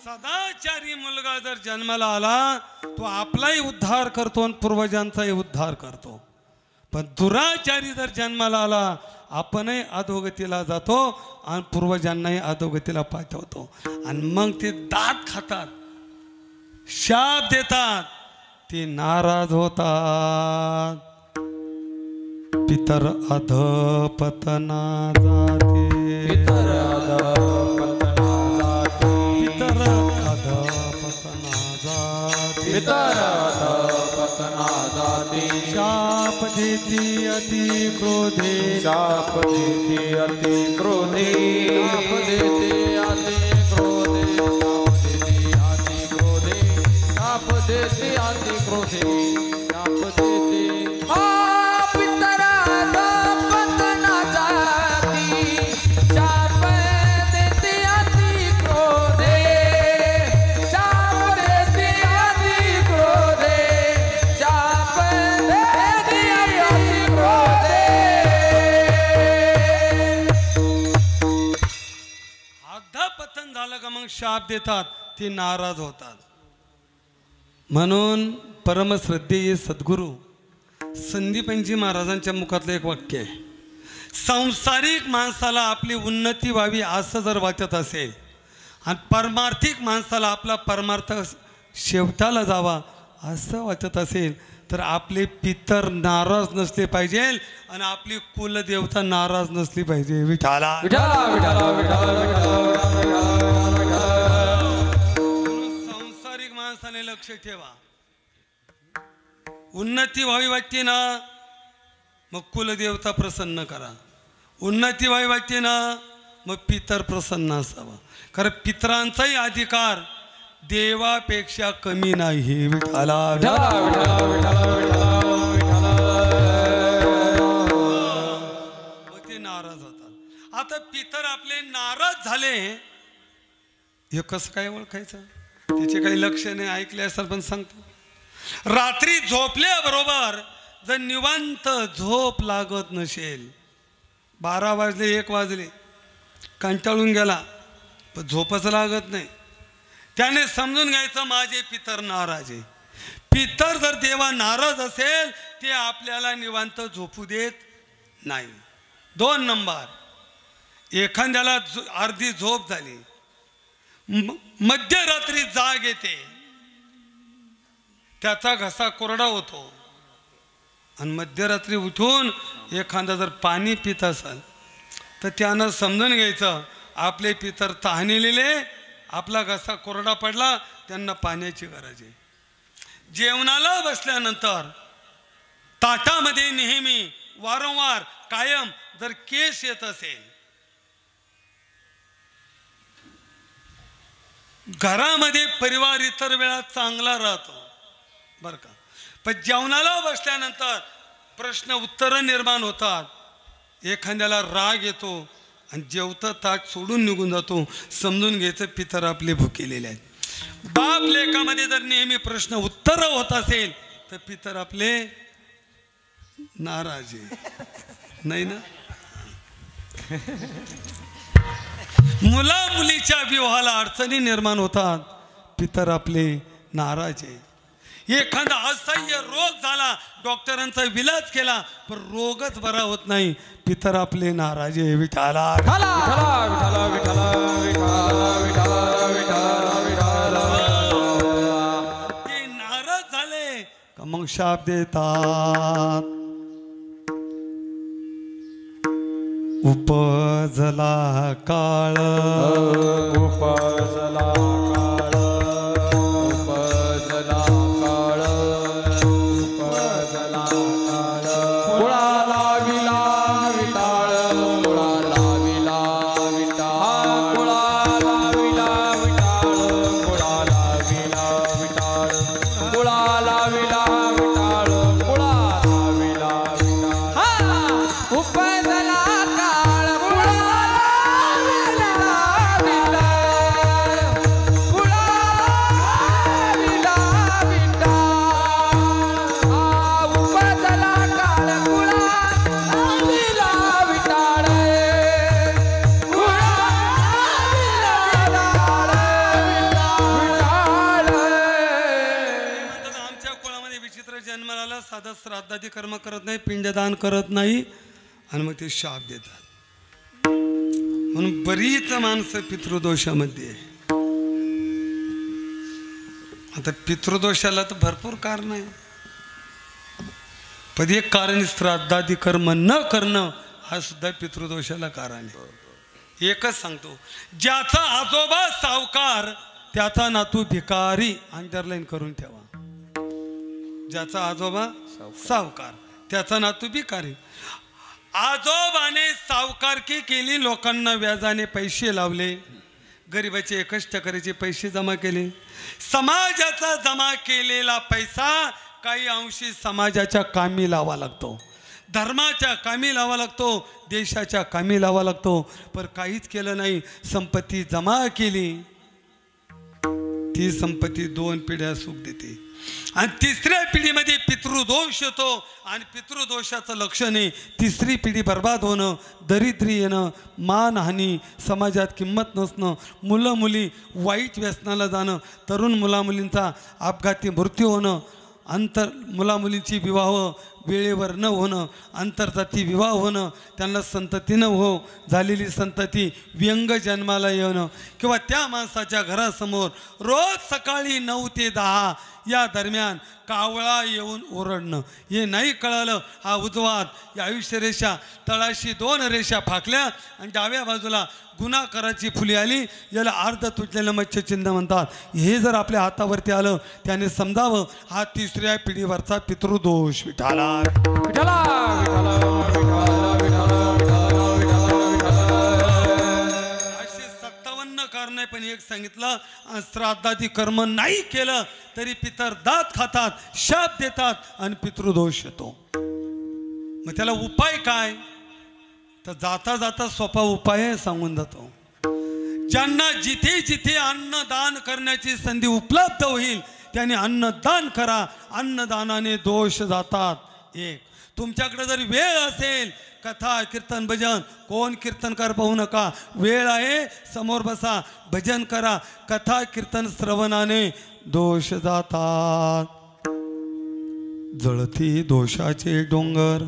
सदाचारी मुलगा जर जन्माला आला तो आपलाही उद्धार करतो आणि पूर्वजांचाही उद्धार करतो. पण दुराचारी जर जन्माला आला आपणही अधोगतीला जातो आणि पूर्वजांनाही अधोगतीला पाठवतो. आणि मग ते दात खातात, शाप देतात, ते नाराज होतात. पितर अधपतना जाते, पितर अधपतना जाते, पितर अधपतना जाते, पितर अधपतना जाते. शाप देती अति क्रोधे, शाप देते अति क्रोधे, शाप देते अति क्रोधे, शाप देते अति क्रोधे, शाप देते अति क्रोधे. पितर अधपतना जाती, शाप देते अति क्रोधे, शाप देते अति क्रोधे, शाप देते अति क्रोधे. अधपतन झालं का मग शाप देतात. ती नाराज होतात. म्हणून परमश्रद्धेय सद्गुरू संदीपानजी महाराजांच्या मुखातलं एक वाक्य आहे, सांसारिक माणसाला आपली उन्नती व्हावी असं जर वाटत असेल आणि परमार्थिक माणसाला आपला परमार्थ शेवटाला जावा असं वाटत असेल तर आपले पितर नाराज नसले पाहिजे आणि आपली कुलदेवता नाराज नसली पाहिजे. विठाला सांसारिक माणसाने लक्ष ठेवा. उन्नती व्हावी वाटते ना मग कुलदेवता प्रसन्न करा. उन्नती व्हावी वाटते ना मग पितर प्रसन्न असावा. कारण पितरांचाही अधिकार देवापेक्षा कमी नाही. विठाला ते नाराज होतात. आता पितर आपले नाराज झाले हे कसं काय ओळखायचं? त्याचे काही लक्ष नाही. ऐकले असेल पण सांगतो. रात्री झोपल्याबरोबर जर निवांत झोप लागत नसेल, 12 वाजले 1 वाजले कंटाळून गेला पण झोपच लागत नाही, त्याने समजून घ्यायचं माझे पितर नाराज आहे. पितर जर देवा नाराज असेल ते आपल्याला निवांत झोपू देत नाही. 2 नंबर, एखाद्याला अर्धी झोप झाली, मध्यरात्री जाग येते, त्याचा घसा कोरडा होतो आणि मध्यरात्री उठून एखादा जर पाणी पित असेल तर त्यानं समजून घ्यायचं आपले पितर तहानलेले, आपला घसा कोरडा पडला, त्यांना पाण्याची गरज आहे. जेवणाला बसल्यानंतर ताटामध्ये नेहमी वारंवार कायम जर केस येत असेल, घरामध्ये परिवार इतर वेळा चांगला राहतो बरं का, पण जेवणाला बसल्यानंतर प्रश्न उत्तर निर्माण होतात. एखाद्याला राग येतो आणि जेवतं ताट सोडून निघून जातो. समजून घ्यायचं पितर आपले भुकेलेले आहेत. बाप लेकामध्ये जर नेहमी प्रश्न उत्तर होत असेल तर पितर आपले नाराज आहे. नाही ना? मुला मुलीच्या विवाहाला अडचणी निर्माण होतात, पितर आपले नाराज आहे. एखादा असह्य रोग झाला, डॉक्टरांचा विलाज केला पण रोगच बरा होत नाही, पितर आपले नाराज आहे. विठाला ते नाराज झाले का मग शाप देतात. उपजला काळ, उपजला काळ, उपजला काळ, उपजला काळ. कुळा लाविला विटाळ, कुळा लाविला विटाळ, कुळा लाविला विटाळ, कुळा लाविला विटाळ, कुळा लाविला विटाळ, कुळा लाविला विटाळ. उपजला साधा श्राद्धादी कर्म करत नाही, पिंडदान करत नाही आणि मग ते शाप देतात. म्हणून बरीच माणसं पितृदोषामध्ये. आता पितृदोषाला तर भरपूर कारण आहे, पण एक कारण श्राद्धादी कर्म न करणं हा सुद्धा पितृदोषाला कारण आहे. एकच सांगतो, ज्याचा आजोबा सावकार त्याचा नातू भिकारी. अंडरलाईन करून ठेवा. ज्याचा आजोबा सावकार त्याचा नातू भिकारी. आजोबाने सावकारकी केली, लोकांना व्याजाने पैसे लावले, गरिबाचे कष्ट करायचे पैसे जमा केले. समाजाचा जमा केलेला पैसा काही अंशी समाजाच्या कामी लावा लागतो, धर्माच्या कामी लावा लागतो, देशाच्या कामी लावा लागतो. पण काहीच केलं नाही, संपत्ती जमा केली, ती संपत्ती 2 पिढ्या सुख देते. आणि तिसऱ्या पिढीमध्ये पितृदोष येतो आणि पितृदोषाचं लक्षण आहे तिसरी पिढी बर्बाद होणं, दरिद्री येणं, मानहानी, समाजात किंमत नसणं, मुलं मुली वाईट व्यसनाला जाणं, तरुण मुलामुलींचा अपघाती मृत्यू होणं, मुलामुलींची विवाह वेळेवर न होणं, आंतरजाती विवाह होणं, त्यांना संतती न झालेली संतती व्यंग जन्माला येणं, किंवा त्या माणसाच्या घरासमोर रोज सकाळी 9 ते 10 या दरम्यान कावळा येऊन ओरडणं. हे नाही कळालं, हा उजवाद, या आयुष्य रेषा तळाशी 2 रेषा फाकल्या आणि डाव्या बाजूला गुन्हाकाराची फुली आली, याला अर्ध तुटलेलं मच्छचिन्ह म्हणतात. हे जर आपल्या हातावरती आलं त्याने समजावं हा तिसऱ्या पिढीवरचा पितृदोष. विठाला विठाला विठाला असे 57 कारणे पण एक सांगितलं. श्राद्धादी कर्म नाही केलं तरी पितर दात खातात, शाप देतात आणि पितृदोष येतो. मग त्याला उपाय काय? तर जाता जाता सोपा उपाय सांगून जातो. ज्यांना जिथे जिथे अन्नदान करण्याची संधी उपलब्ध होईल त्यांनी अन्नदान करा. अन्नदानाने दोष जातात. 1 तुमच्याकडे जर वेळ असेल कथा कीर्तन भजन, कोण कीर्तनकार पाहू नका, वेळ आहे समोर बसा, भजन करा. कथा कीर्तन श्रवणाने दोष जातात. जळती दोषाचे डोंगर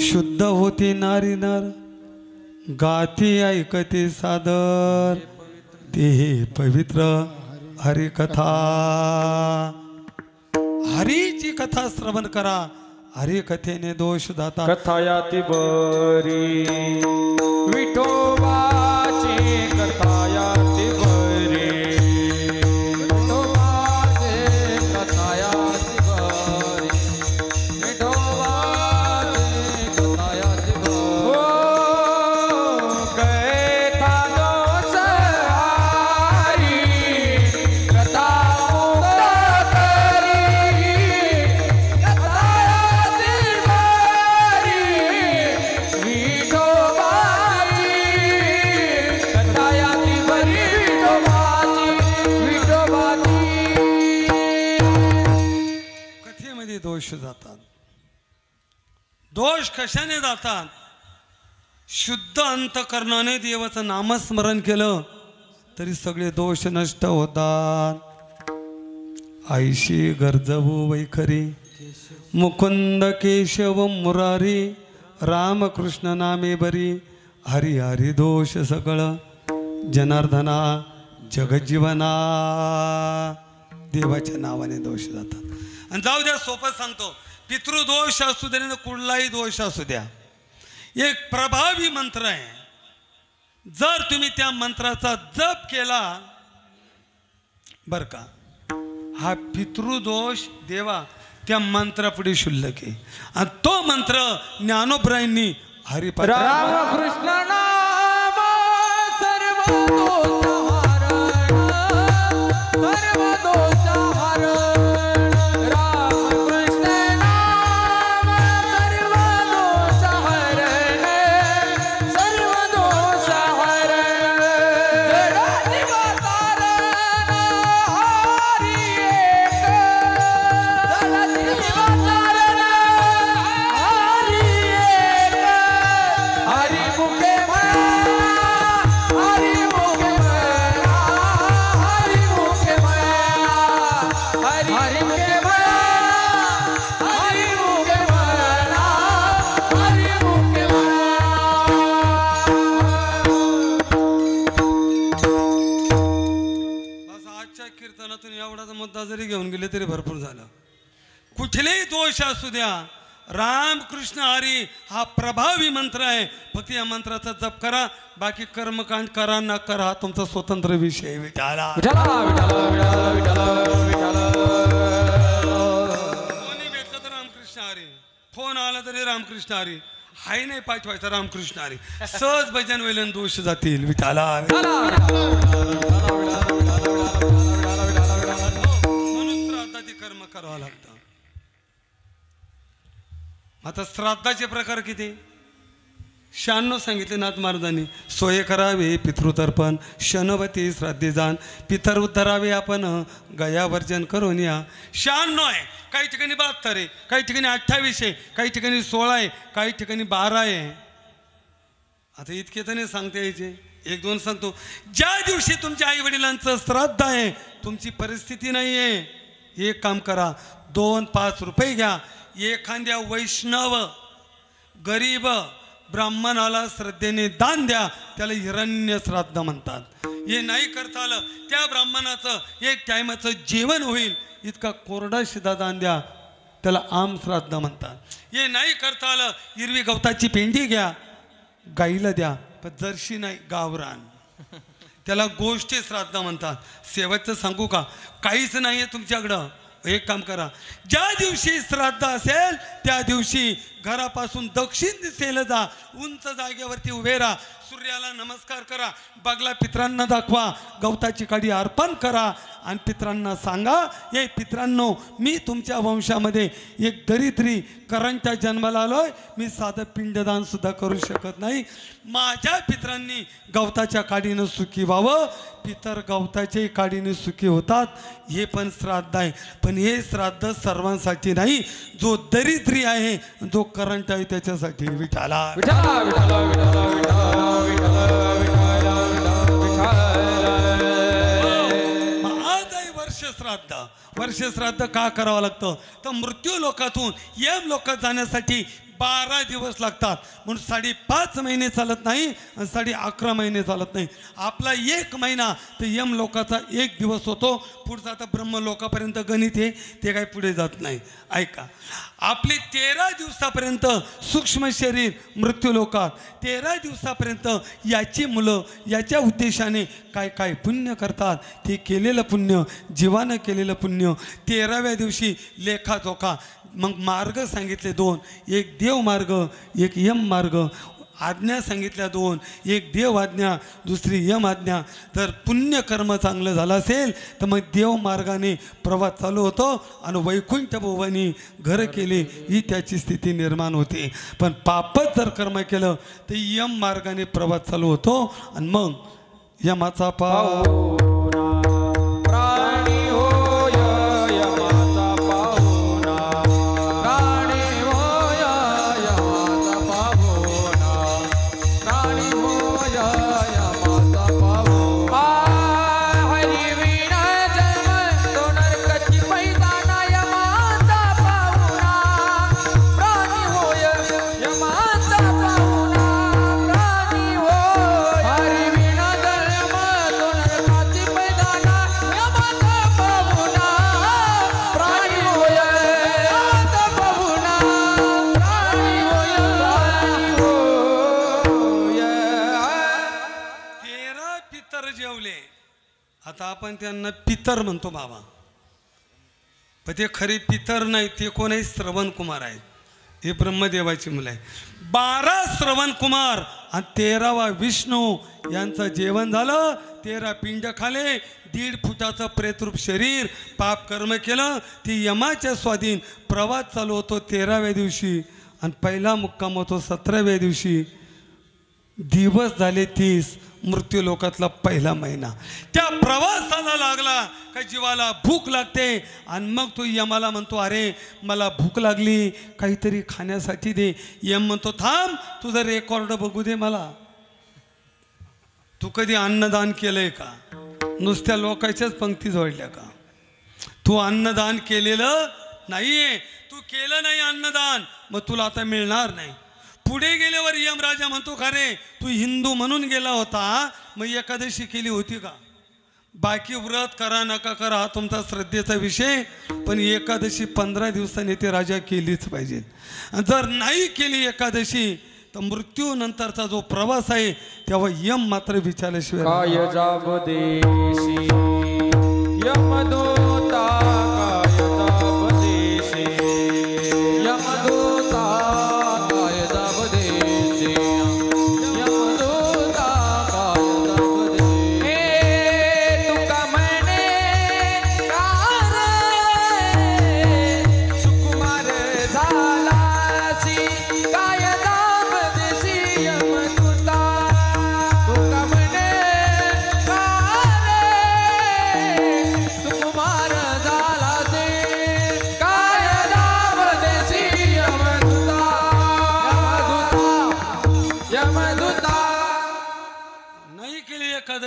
शुद्ध होती नारी नर, गाती ऐकते सादर ते पवित्र हरिकथा. हरीची कथा श्रवण करा, हरिकथेने दोष जातात. कथा याती बरी विठोबाची कथा याती बरी, विठोबाची कथा याती बरी, विठोबाची कथा याती बरी. कथा दोष हारी, कथा मुक्त करी, कथा याती बरी, विठोबाची कथा याती बरी, विठोबाची कथेमध्ये दोष जातात. दोष कशाने जातात? शुद्ध अंतकरणाने देवाचं नामस्मरण केलं तरी सगळे दोष नष्ट होतात. आईशी गरजवू वैखरी, मुकुंद केशव मुरारी, रामकृष्ण नामे बरी, हरी हरी दोष सगळं जनार्दना जगजीवना. देवाच्या नावाने दोष जातात. आणि जाऊ द्या, सोपं सांगतो, पितृदोष असू द्या ना कुठलाही दोष असू द्या, एक प्रभावी मंत्र आहे. जर तुम्ही त्या मंत्राचा जप केला बर का, हा पितृदोष देवा त्या मंत्रापुढे शुल्लक आहे. आणि तो मंत्र ज्ञानोबरायांनी हरिपाठ रामकृष्ण नाम सर्व दोष हरण, सर्व दोष हरण. रामकृष्ण नाम सर्व दोष हरण, सर्व दोष हरण. जडाची वातारण हरी एक, जडाची वातारण हरी एक. हरी मुखे म्हणा, हरी मुखे म्हणा, हरी मुखे म्हणा, हरी मुखे म्हणा, हरी मुखे म्हणा, हरी मुखे बस. आजच्या कीर्तनातून एवढाचा मुद्दा जरी घेऊन गेले तरी भरपूर झालं. कुठलेही दोष असू द्या, रामकृष्ण हरी हा प्रभावी मंत्र आहे. फक्त या मंत्राचा जप करा, बाकी कर्मकांड करा न करा हा तुमचा स्वतंत्र विषय आहे. विठाला विठाला विठाला विठाला विठाला विठाला. कोणी भेटलं तर रामकृष्ण हरी, फोन आला तरी रामकृष्ण हरी, हाय नाही पाठवायचा रामकृष्ण हरी, सहज भजन वेलन दोष जातील. विठाला म्हणून श्राद्धाचे कर्म करावं लागतं. आता श्राद्धाचे प्रकार किती? 96 सांगितले नाथ महाराजांनी. सोये करावे पितृतर्पण शनवती श्राद्धे जाण पितर उद्धरावे आपण गयावर्जन करून या. 96 आहे, काही ठिकाणी 72 आहे, काही ठिकाणी 28 आहे, काही ठिकाणी 16 आहे, काही ठिकाणी 12 आहे. आता इतके तर नाही सांगता यायचे, 1-2 सांगतो. ज्या दिवशी तुमच्या आई वडिलांचं श्राद्ध आहे, तुमची परिस्थिती नाही आहे, एक काम करा, 2-5 रुपये घ्या, एखाद्या वैष्णव गरीब ब्राह्मणाला श्रद्धेने दान द्या, त्याला हिरण्य श्राद्ध म्हणतात. हे नाही करता आलं, त्या ब्राह्मणाचं 1 टायमाचं जेवण होईल इतका कोरडा शिधा दान द्या, त्याला आम श्राद्ध म्हणतात. हे नाही करता आलं, हिरवी गवताची पेंडी घ्या, गाईला द्या, पण जर्शी नाही, गावरान, त्याला गोष्टी श्राद्ध म्हणतात. शेवटचं सांगू का, काहीच नाही आहे तुमच्याकडं, एक काम करा, ज्या दिवशी श्राद्ध असेल त्या दिवशी घरापासून दक्षिण दिशेला जा, उंच जागेवरती उभे राहा, सूर्याला नमस्कार करा, बगला पित्रांना दाखवा, गवताची काडी अर्पण करा आणि पित्रांना सांगा, हे पित्रांनो, मी तुमच्या वंशामध्ये एक दरिद्री करंटच्या जन्माला आलोय, मी साधं पिंडदान सुद्धा करू शकत नाही, माझ्या पित्रांनी गवताच्या काडीनं सुखी व्हावं. पितर गवताच्याही काडीने सुखी होतात, हे पण श्राद्ध आहे. पण हे श्राद्ध सर्वांसाठी नाही, जो दरिद्री आहे, जो करंट आहे त्याच्यासाठी. विठाला विठाला विठाला विठाला विठाला विठाला विठाला विठाला. वर्ष श्राद्ध का करावं लागतं, तर मृत्यू लोकातून यम लोकात जाण्यासाठी 12 दिवस लागतात, म्हणून 5.5 महिने चालत नाही आणि 11.5 महिने चालत नाही. आपला 1 महिना तर यम लोकाचा 1 दिवस होतो, पुढचा आता ब्रह्मलोकापर्यंत गणित आहे, ते काही पुढे जात नाही. ऐका, आपली 13 दिवसापर्यंत सूक्ष्म शरीर मृत्यू लोकात, 13 दिवसापर्यंत याची मुलं याच्या उद्देशाने काय काय पुण्य करतात, ते केलेलं पुण्य, जीवानं केलेलं पुण्य 13व्या दिवशी लेखाजोखा. मग मार्ग सांगितले 2, एक देव मार्ग, एक यम मार्ग. आज्ञा सांगितल्या 2, एक देव आज्ञा, दुसरी यम आज्ञा. तर पुण्यकर्म चांगलं झालं असेल तर मग देव मार्गाने प्रवास चालू होतो आणि वैकुंठ भुवनी घर केले, ही त्याची स्थिती निर्माण होते. पण पापच जर कर्म केलं तर यम मार्गाने प्रवास चालू होतो आणि मग यमाचा पाव आपण त्यांना पितर म्हणतो बाबा, पण ते खरे पितर नाही, ते कोण आहे, श्रवण कुमार आहेत. हे ब्रह्मदेवाची मुलं आहे. 12 श्रवण कुमार आणि 13वा विष्णू यांचं जेवण झालं. 13 पिंड खाले, 1.5 फुटाचं प्रेतरूप शरीर, पाप कर्म केलं, ती यमाच्या स्वाधीन. प्रवास चालू होतो 13व्या दिवशी आणि पहिला मुक्काम होतो 17व्या दिवशी. दिवस झाले 30, मृत्यू लोकातला पहिला महिना. त्या प्रवासाला लागला का जीवाला भूक लागते आणि मग तो यमाला म्हणतो, अरे मला भूक लागली, काहीतरी खाण्यासाठी दे. यम म्हणतो, थांब, तुझं रेकॉर्ड बघू दे मला. तू कधी अन्नदान केलंय का? नुसत्या लोकांच्याच पंक्ती जोडल्या का? तू अन्नदान केलेलं नाहीये, तू केलं नाही अन्नदान, मग तुला आता मिळणार नाही. पुढे गेल्यावर यमराजा म्हणतो, का रे तू हिंदू म्हणून गेला होता, मग एकादशी केली होती का? बाकी व्रत करा नका करा हा तुमचा श्रद्धेचा विषय, पण एकादशी 15 दिवसांनी ते राजा केलीच पाहिजे. जर नाही केली एकादशी तर मृत्यू नंतरचा जो प्रवास आहे तेव्हा यम मात्र विचारल्याशिवाय काय जाब देशी यमदूता, काय जाब देशी यमदूता, काय जाब देशी यमदूता, काय जाब देशी. तुका म्हणे सुकुमार झालासी, काय जाब देशी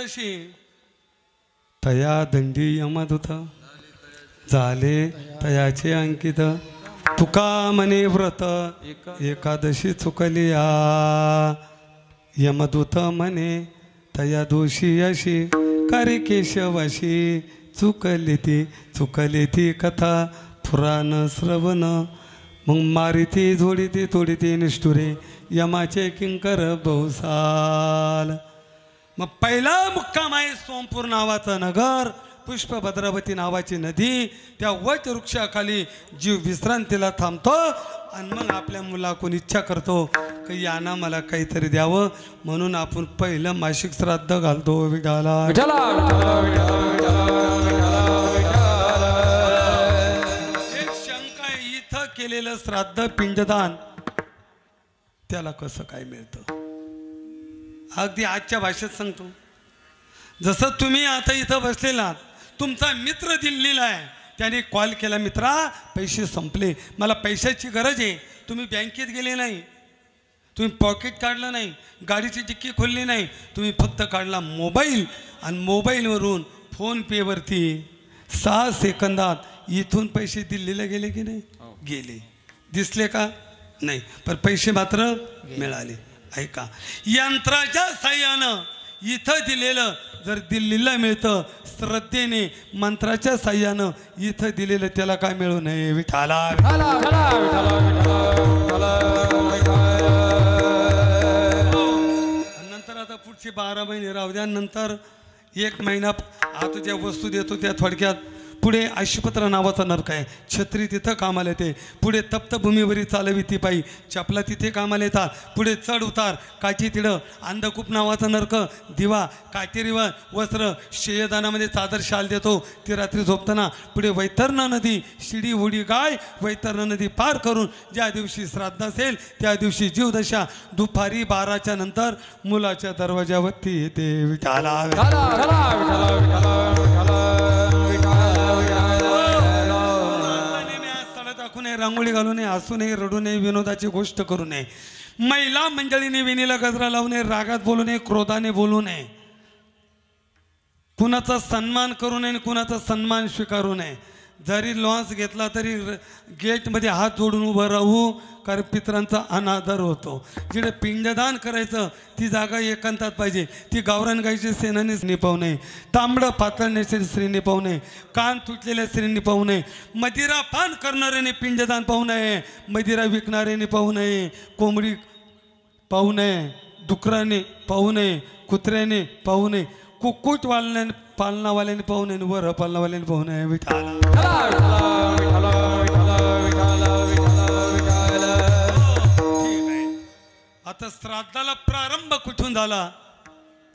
एकादशी तया दंडी यमदूत झाले तयाचे अंकित तुका म्हणे व्रत एकादशी चुकली यमदूत म्हणे तया दोषी अशी कार्य केशवाशी चुकली ती कथा पुराण श्रवण मग मारिती झोडीती तोडीती निष्ठुरे यमाचे किंकर बहुसाल. मग पहिला मुक्काम आहे सोमपूर नावाचं नगर, पुष्पभद्रावती नावाची नदी. त्या वट वृक्षाखाली जीव विश्रांतीला थांबतो आणि मग आपल्या मुलाकडून इच्छा करतो की याना मला काहीतरी द्यावं, म्हणून आपण पहिलं मासिक श्राद्ध घालतो विठाला. एक शंका आहे, इथं केलेलं श्राद्ध पिंडदान त्याला कसं काय मिळतं? अगदी आजच्या भाषेत सांगतो, जसं तुम्ही आता इथं बसलेला तुमचा मित्र दिल्लीला आहे, त्याने कॉल केला, मित्रा पैसे संपले, मला पैशाची गरज आहे. तुम्ही बँकेत गेले नाही, तुम्ही पॉकेट काढलं नाही, गाडीची डिक्की खोलली नाही, तुम्ही फक्त काढला मोबाईल आणि मोबाईलवरून फोनपेवरती 6 सेकंदात इथून पैसे दिल्लीला गेले की नाही? गेले. दिसले का? नाही, पण पैसे मात्र मिळाले. ऐका, यंत्राच्या साह्यानं इथं दिलेलं जर दिल्लीला मिळतं, श्रद्धेने मंत्राच्या साह्यानं इथं दिलेलं त्याला काय मिळू नये विठाला. नंतर आता पुढचे 12 महिने राहू द्या, नंतर 1 महिना आता ज्या वस्तू देतो त्या थोडक्यात. पुढे आशीपत्र नावाचा नरक आहे, छत्री तिथं कामाला येते. पुढे तप्तभूमीवरील चालवी ती पायी चपला तिथे कामाला येतात. पुढे चढ उतार काची तिडं अंधकूप नावाचा नरक, दिवा काटेरीवर वस्त्र शेयदानामध्ये चादर शाल देतो ती रात्री झोपताना. पुढे वैतरणा नदी शिडी उडी गाय वैतरणा नदी पार करून ज्या दिवशी श्राद्ध असेल त्या दिवशी जीवदशा दुपारी 12च्या नंतर मुलाच्या दरवाजावरती येते विठाला. रांगोळी घालू नये, हसू नये, रडू नये, विनोदाची गोष्ट करू नये, महिला मंडळीने विणीला गजरा लावू नये, रागात बोलू नये, क्रोधाने बोलू नये, कुणाचा सन्मान करू नये, कुणाचा सन्मान स्वीकारू नये. जरी लॉन्स घेतला तरी गेटमध्ये हात जोडून उभं राहू, कारण पितरांचा अनादर होतो. जिकडे पिंडदान करायचं ती जागा एकांतात पाहिजे. ती गावरान गायची सेनाने निभावू नये, तांबडं पातळ नेसलेली स्त्रीने पाहू नये, कान तुटलेल्या स्त्रीने पाहू नये, मदिरा पान करणाऱ्याने पिंडदान पाहू नये, मदिरा विकणाऱ्याने पाहू नये, कोंबडी पाहू नये, डुकराने पाहू नये, कुत्र्याने पाहू नये, कुक्कुट पालनावाल्याने पाहू नये, वर पालनावाल्याने पाहू नये विठाला. आता श्राद्धाला प्रारंभ कुठून झाला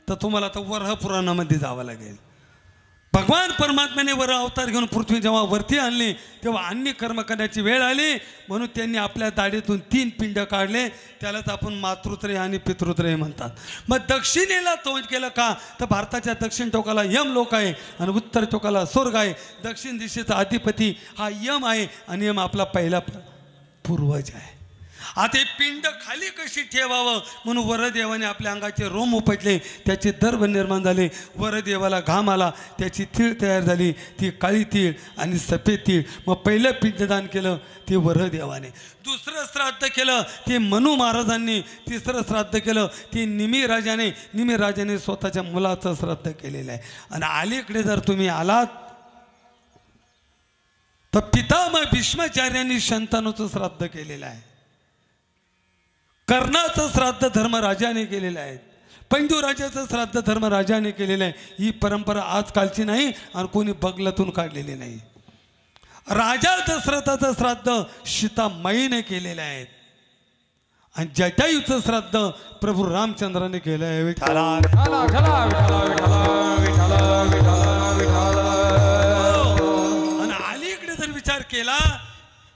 तर तुम्हाला आता वरह पुराणामध्ये जावं लागेल. भगवान परमात्म्याने वर अवतार घेऊन पृथ्वी जेव्हा वरती आणली तेव्हा अन्य कर्म करण्याची वेळ आली, म्हणून त्यांनी आपल्या दाढीतून 3 पिंड काढले. त्यालाच आपण मातृत्रय आणि पितृत्रय म्हणतात. मग दक्षिणेला तोंड केलं का तर भारताच्या दक्षिण टोकाला यम लोक आहे आणि उत्तर टोकाला स्वर्ग आहे. दक्षिण दिशेचा अधिपती हा यम आहे आणि यम आपला पहिला पूर्वज आहे. आता हे पिंड खाली कशी ठेवावं म्हणून वरदेवाने आपल्या अंगाचे रोम उपटले, त्याचे दर्भ निर्माण झाले, वरदेवाला घाम आला, त्याची तीळ तयार झाली, ती काळी तीळ आणि सफेद तीळ. मग पहिलं पिंडदान केलं ते वरदेवाने, दुसरं श्राद्ध केलं ते मनू महाराजांनी, तिसरं श्राद्ध केलं ते निमी राजाने स्वतःच्या मुलाचं श्राद्ध केलेलं आहे. आणि अलीकडे जर तुम्ही आलात तर पितामह भीष्माचार्यांनी शंतनूचं श्राद्ध केलेलं आहे. कर्णाचं श्राद्ध धर्मराजाने केलेलं आहे, पंडूराजाचं श्राद्ध धर्मराजाने केलेलं आहे. ही परंपरा आजकालची नाही आणि कोणी बगलातून काढलेली नाही. राजा दशरथाचं श्राद्ध सीतामाईने केलेलं आहे आणि जटायूचं श्राद्ध प्रभू रामचंद्राने केलं आहे विठाला. आणि अलीकडे जर विचार केला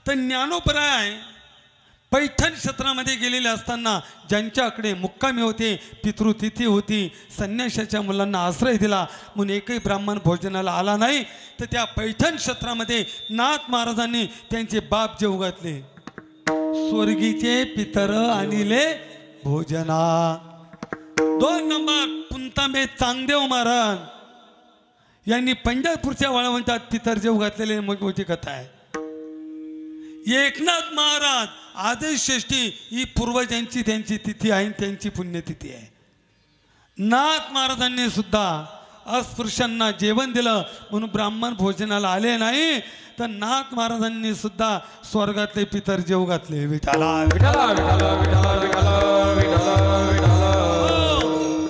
तर ज्ञानोबराय पैठण क्षेत्रामध्ये गेलेले असताना ज्यांच्याकडे मुक्कामी होते, पितृतिथी होती, संन्याशाच्या मुलांना आश्रय दिला म्हणून एकही ब्राह्मण भोजनाला आला नाही, तर त्या पैठण क्षेत्रामध्ये नाथ महाराजांनी त्यांचे बाप जेवू घातले. स्वर्गीचे पितर आणिले भोजना. 2 नंबर पुंतांबे चांगदेव महाराज यांनी पंढरपूरच्या वाळवंटात पितरजेव घातलेली मोठी कथा आहे. एकनाथ महाराज आदेश षष्ठी ही पूर्वजांची त्यांची तिथी आहे, त्यांची पुण्यतिथी आहे. नाथ महाराजांनी सुद्धा अस्पृश्यांना जेवण दिलं म्हणून ब्राह्मण भोजनाला आले नाही, तर नाथ महाराजांनी सुद्धा स्वर्गातले पितर जेव घातले. विठाला विठाला विठाला विठाला विठाला विठाला विठाला.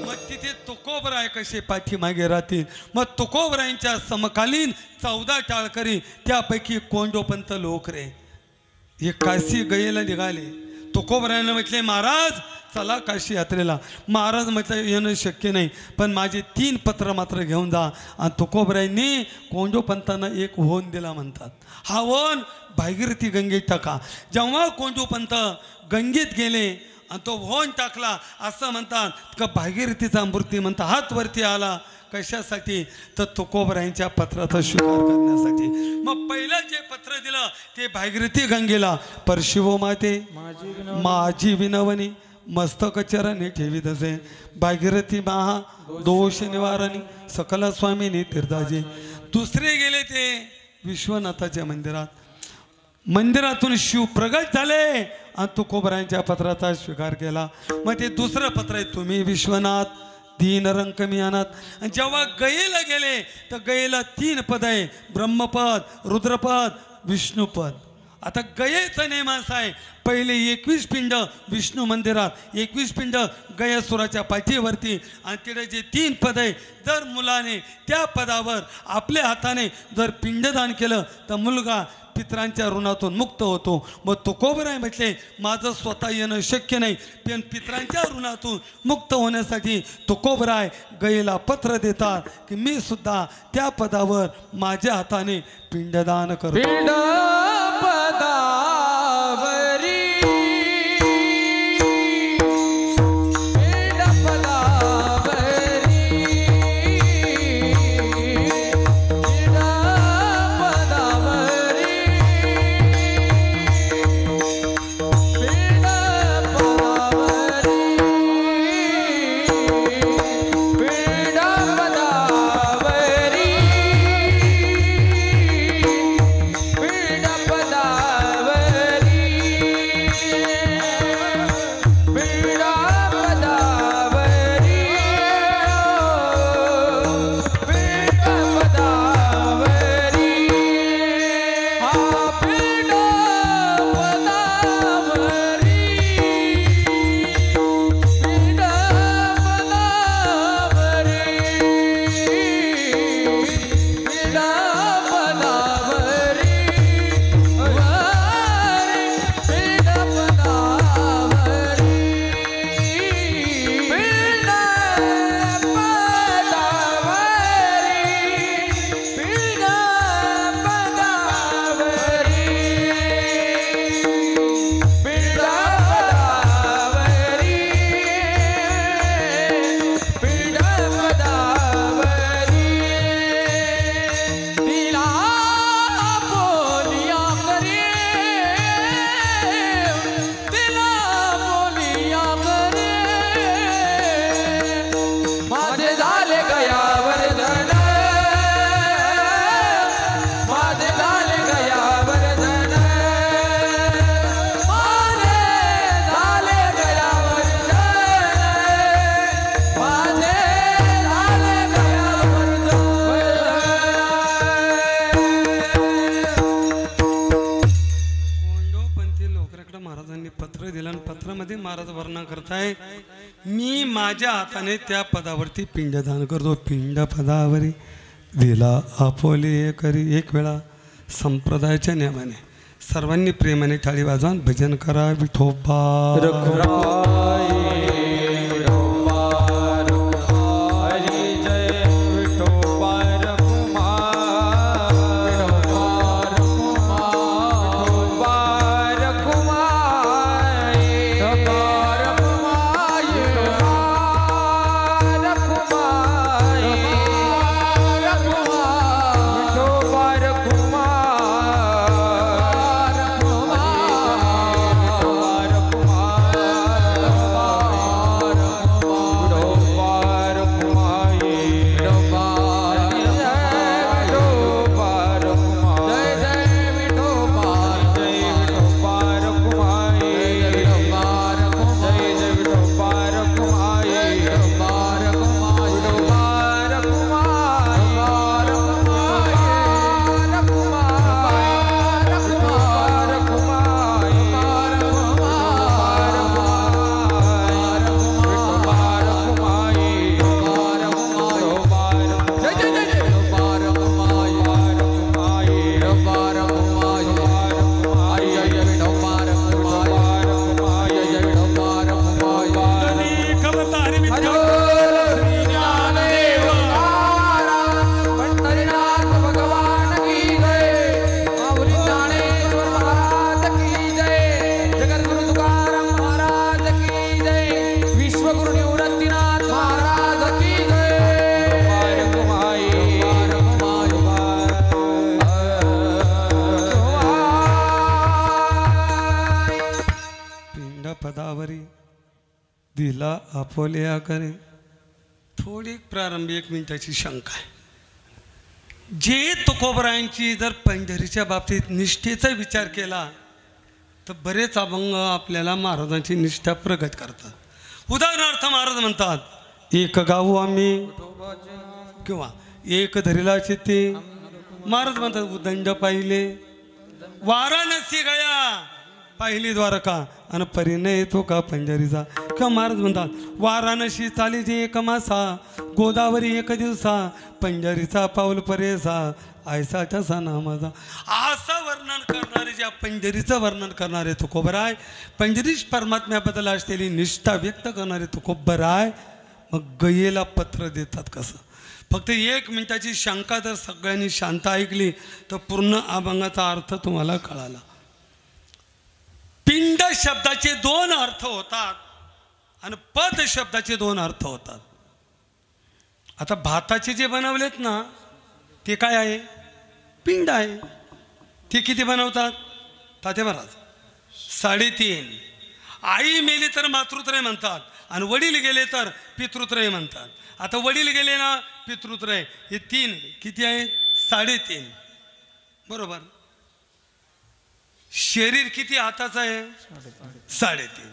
मग तिथे तुकोबराय कसे पाठीमागे राहतील. मग तुकोबरायांच्या समकालीन 14 टाळकरी त्यापैकी कोंडोपंत लोक रे हे काशी गयेला निघाले. तुकोबरायांना म्हटले महाराज चला काशी यात्रेला. महाराज म्हटलं येणं शक्य नाही, पण माझे 3 पत्र मात्र घेऊन जा. आणि तुकोबरायांनी कोंडोपंतांना एक होन दिला म्हणतात. हा होन भागीरथी गंगेत टाका. जेव्हा कोंडोपंत गंगेत गेले आणि तो होन टाकला असं म्हणतात का भागीरथीचा मूर्ती म्हणतात हात वरती आला. कशासाठी? तर तुकोबरायांच्या पत्राचा स्वीकार करण्यासाठी. मग पहिलं जे पत्र दिलं ते भागीरथी गंगेला. परशिवो माते माझी विनवणी मस्तक चरणी ठेवीत असे. भागीरथी महा दोष निवारणी सकल स्वामीनी तीर्थाचे. दुसरे गेले ते विश्वनाथाच्या मंदिरात. मंदिरातून शिव प्रगट झाले आणि तुकोबरायांच्या पत्राचा स्वीकार केला. मग ते दुसरं पत्र आहे तुम्ही विश्वनाथ दीन रंग मी अनाथ. आणि जेव्हा गयेला गेले तर गयेला 3 पद आहे, ब्रह्मपद रुद्रपद विष्णुपद. आता गयेचा नियम असा आहे पहिले 21 पिंड विष्णू मंदिरात, 21 पिंड गयासुराच्या पाठीवरती आणि तिथे जे 3 पद आहे जर मुलाने त्या पदावर आपल्या हाताने जर पिंडदान केलं तर मुलगा पितरांच्या ऋणातून मुक्त होतो. मग तुकोबराय म्हटले माझं स्वतः येणं शक्य नाही, पण पितरांच्या ऋणातून मुक्त होण्यासाठी तुकोबराय गयेला पत्र देतात की मी सुद्धा त्या पदावर माझ्या हाताने पिंडदान करतो. पत्रामध्ये महाराज वर्णन करताय मी माझ्या हाताने त्या पदावरती पिंडदान करतो. पिंड पदावरी दिला आपोले करी. एक वेळा संप्रदायाच्या नियमाने सर्वांनी प्रेमाने टाळी वाजवून भजन करा. विठोबा वारी दिला आपोले आकारे. थोडी प्रारंभी 1 मिनिटाची शंका आहे. जे तुकोबरायांची जर पंढरीच्या बाबतीत निष्ठेचा विचार केला तर बरेच अभंग आपल्याला महाराजांची निष्ठा प्रगट करतात. उदाहरणार्थ महाराज म्हणतात एक गाऊ आम्ही किंवा एक धरिला चित्ते. महाराज म्हणतात उदंड पाहिले वाराणसी गया पाहिली द्वारका आणि परिणय तो का पंढरीचा. किंवा महाराज म्हणतात वाराणसी चाली जे एक मासा गोदावरी 1 दिवसा पंढरीचा पाऊल परेसा ऐसाच्या सणा माझा. असं वर्णन करणारे ज्या पंढरीचं वर्णन करणारे तुकोबराय, पंढरीश परमात्म्याबद्दल असलेली निष्ठा व्यक्त करणारे तुकोबराय मग गयेला पत्र देतात कसं. फक्त 1 मिनिटाची शंका जर सगळ्यांनी शांत ऐकली तर पूर्ण अभंगाचा अर्थ तुम्हाला कळाला. पिंड शब्दाचे 2 अर्थ होतात आणि पद शब्दाचे 2 अर्थ होतात. आता भाताचे जे बनवलेत ना ते काय आहे? पिंड आहे. ते किती बनवतात? ताते महाराज 3.5. आई मेली तर मातृत्रय म्हणतात आणि वडील गेले तर पितृत्रय म्हणतात. आता वडील गेले ना पितृत्रय हे 3 किती आहेत? 3.5 बरोबर. शरीर किती हाताचं आहे? 3.5.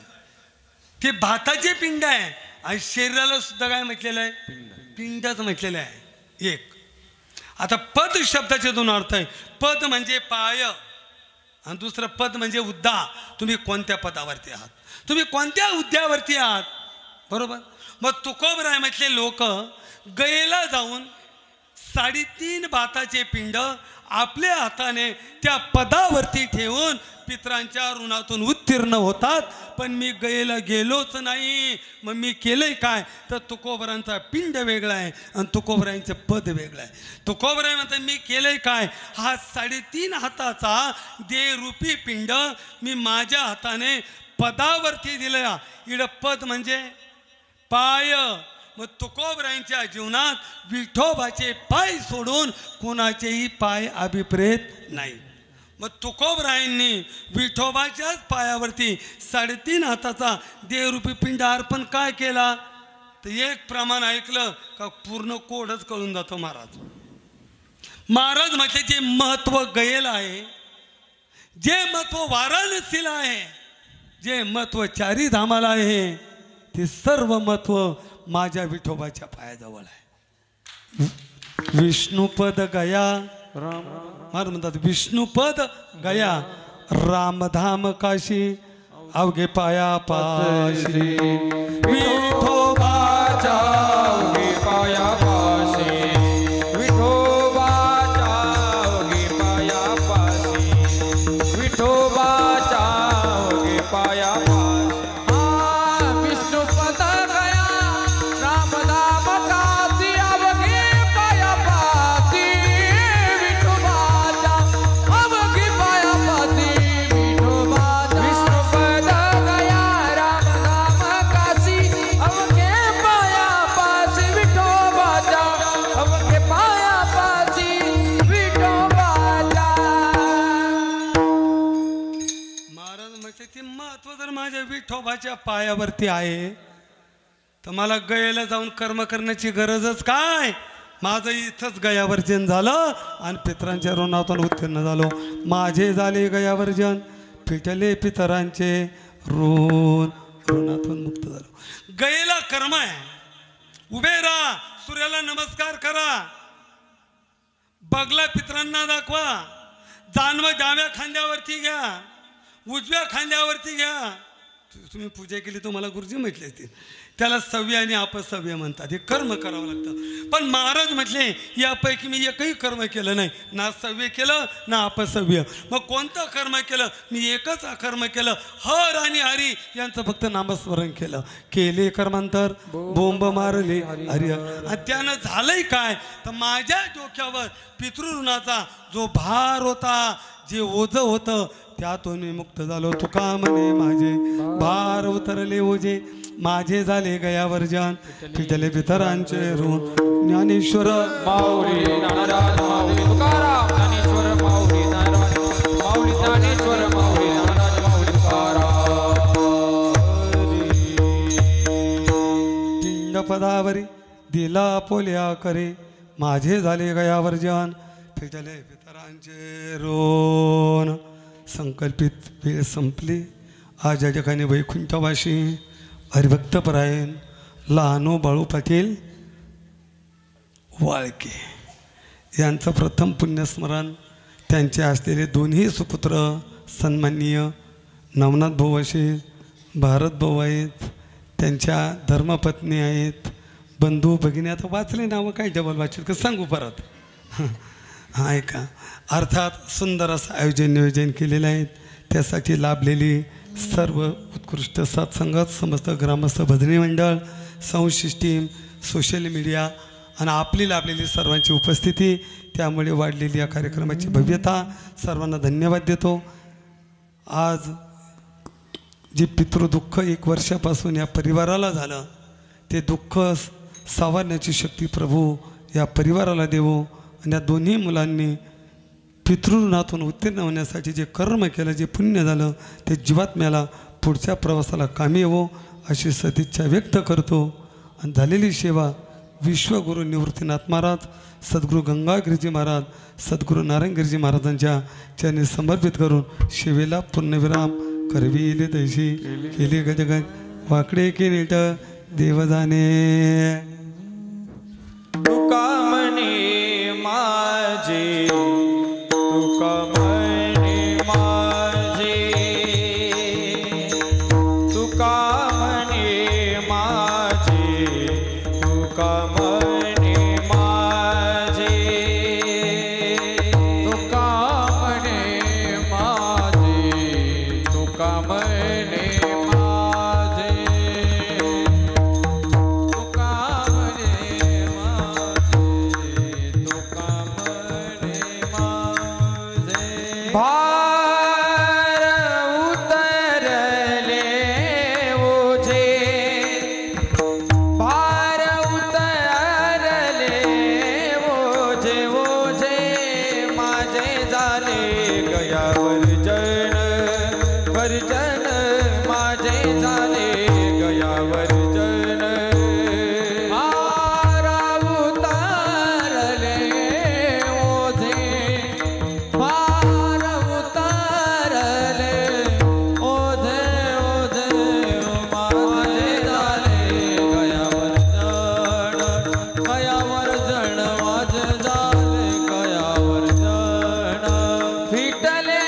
ते भाताचे पिंड आहे आणि शरीराला सुद्धा काय म्हटलेलं आहे? पिंडच म्हटलेलं आहे. 1. आता पद शब्दाचे 2 अर्थ आहे. पद म्हणजे पाय आणि दुसरं पद म्हणजे उद्दा. तुम्ही कोणत्या पदावरती आहात? तुम्ही कोणत्या हुद्द्यावरती आहात? बरोबर. मग तुकोबराय म्हटले लोक गयेला जाऊन 3.5 भाताचे पिंड आपल्या हाताने त्या पदावरती ठेवून पितरांच्या ऋणातून उत्तीर्ण होतात. पण मी गयेला गेलोच नाही. मग मी केलंय काय? तर तुकोबरांचा पिंड वेगळा आहे आणि तुकोबरायांचं पद वेगळं आहे. तुकोबराय म्हणतात मी केलंय काय? हा 3.5 हाताचा देहरूपी पिंड मी माझ्या हाताने पदावरती दिला. इकडं पद म्हणजे पाय. मग तुकोबरायांच्या जीवनात विठोबाचे पाय सोडून कोणाचेही पाय अभिप्रेत नाही. मग तुकोबरायांनी विठोबाच्याच पायावरती 3.5 हाताचा देहरूपी पिंड अर्पण काय केला? तर 1 प्रमाण ऐकलं का पूर्ण कोडच कळून जातो महाराज. महाराज म्हटले जे महत्व गयेला आहे, जे महत्व वाराणसीला आहे, जे महत्व 4 धामाला आहे ते सर्व महत्व माझ्या विठोबाच्या पायाजवळ आहे. विष्णुपद गया महाराज म्हणतात विष्णुपद गया रामधाम काशी अवघे पाया पाशी. विठोबाच्या अवघे पाया पाशी. विठोबाच्या अवघे पाया पाशी. विठोबाच्या अवघे पाया पाशी. विठोबाच्या पायावरती आहे तर मला गयेला जाऊन कर्म करण्याची गरजच काय? माझं इथंच गयावर्जन झालं आणि पितरांच्या ऋणातून उत्तीर्ण झालो. माझे झाले गयावर्जन फिटले पितरांचे ऋण ऋणातून मुक्त झालो. गयेला कर्म आहे. उभे राहा, सूर्याला नमस्कार करा, बगला पितरांना दाखवा, जानवं डाव्या खांद्यावरती घ्या, उजव्या खांद्यावरती घ्या. तुम्ही पूजा केली तर मला गुरुजी म्हटले असतील त्याला सव्य आणि अपसव्य म्हणतात. हे कर्म करावं लागतं. पण महाराज म्हटले यापैकी मी एकही कर्म केलं नाही, ना सव्य केलं ना अपसव्य. मग कोणतं कर्म केलं? मी एकच अकर्म केलं. हर आणि हरी यांचं फक्त नामस्मरण केलं. केले कर्मांतर बोंब मारले हरी. आणि त्यानं झालंय काय? तर माझ्या डोक्यावर पितृऋणाचा जो भार होता, जे ओझं होतं त्यातून मी मुक्त झालो. तुका म्हणे माझे भार उतरले ओझे, माझे झाले गयावर्जन फिटले पितरांचे ऋण. ज्ञानेश्वर माऊली नाराज माऊली तुकाराम. ज्ञानेश्वर माऊली नाराज माऊली. ज्ञानेश्वर माऊली नाराज माऊली तुकाराम. पदावरी दिला पोल्या करे माझे झाले गयावर जान फिटले पितरांचे रोन संकल्पित वेळ संपली आज या ठिकाणी वैकुंठवाशी हरिभक्तपरायण लहानू बाळू पाटील वाळके यांचं प्रथम पुण्यस्मरण त्यांचे असलेले दोन्ही सुपुत्र सन्माननीय नवनाथ भाऊ असे भारत भाऊ आहेत त्यांच्या धर्मपत्नी आहेत बंधू भगिनी आता वाचले नावं काय डबल वाचत का सांगू परत हां ऐका अर्थात सुंदर असं आयोजन नियोजन केलेलं आहे त्यासाठी लाभलेली सर्व उत्कृष्ट सत्संगत समस्त ग्रामस्थ भजनी मंडळ साऊंड सिस्टीम सोशल मीडिया आणि आपली लाभलेली सर्वांची उपस्थिती त्यामुळे वाढलेली या कार्यक्रमाची भव्यता सर्वांना धन्यवाद देतो आज जे पितृदुःख 1 वर्षापासून या परिवाराला झालं ते दुःख सावरण्याची शक्ती प्रभू या परिवाराला देवो आणि या दोन्ही मुलांनी पितृऋणातून उत्तीर्ण होण्यासाठी जे कर्म केलं जे पुण्य झालं ते जीवात्म्याला पुढच्या प्रवासाला कामी येवो अशी सदिच्छा व्यक्त करतो आणि झालेली सेवा विश्वगुरू निवृत्तीनाथ महाराज सद्गुरू गंगागिरीजी महाराज सद्गुरू नारायणगिरीजी महाराजांच्या चरणी समर्पित करून सेवेला पूर्णविराम करविले तैशी केली गजगज वाकडे की नीट देव जाणे तुका म्हणे माझे तुका म्हणे माझे तुका म्हणे माझे तुका म्हणे माझे तुका म्हणे माझे तुका म्हणे माझे तुका म्हणे माझे तुका म्हणे माझे भार उतरले ओझे भार उतरले ओझे ओझे माझे झाले गयावर जन वर्जन माझे झाले गयावर जन भार उतरले ओझे भार उतरले ओझे ओझे माझे झाले गयावर जण माझे झाले गयावर जण फिटले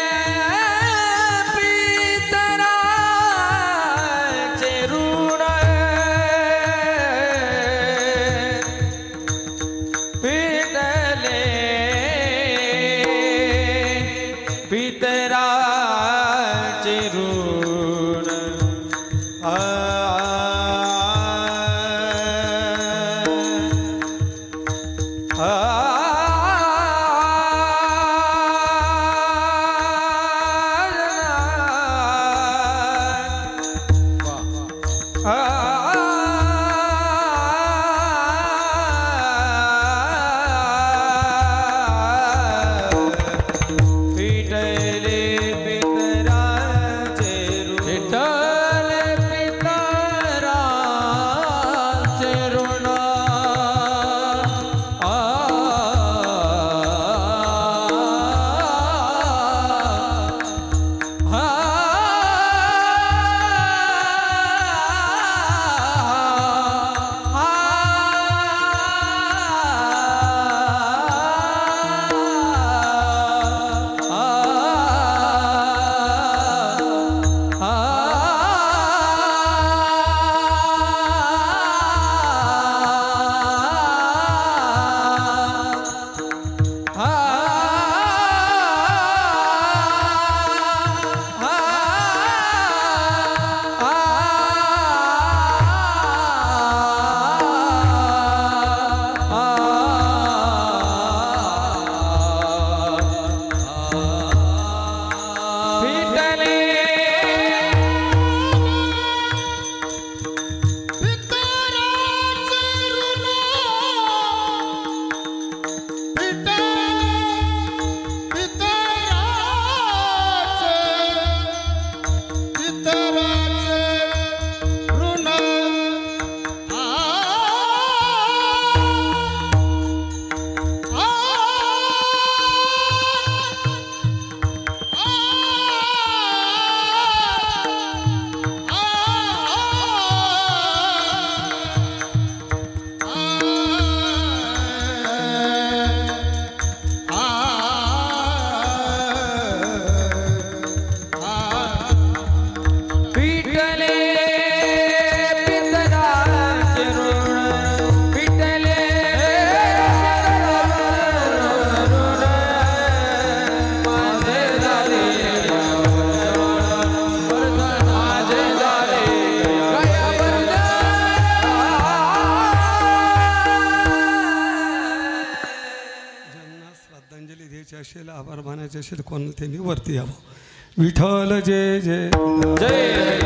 अंजली द्यायची असेल आभार मानायचे असेल कोणाला त्यांनी वरती यावं विठ्ठल जय जय जय विठ्ठल, जय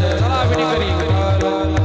जय. चला विठी करी.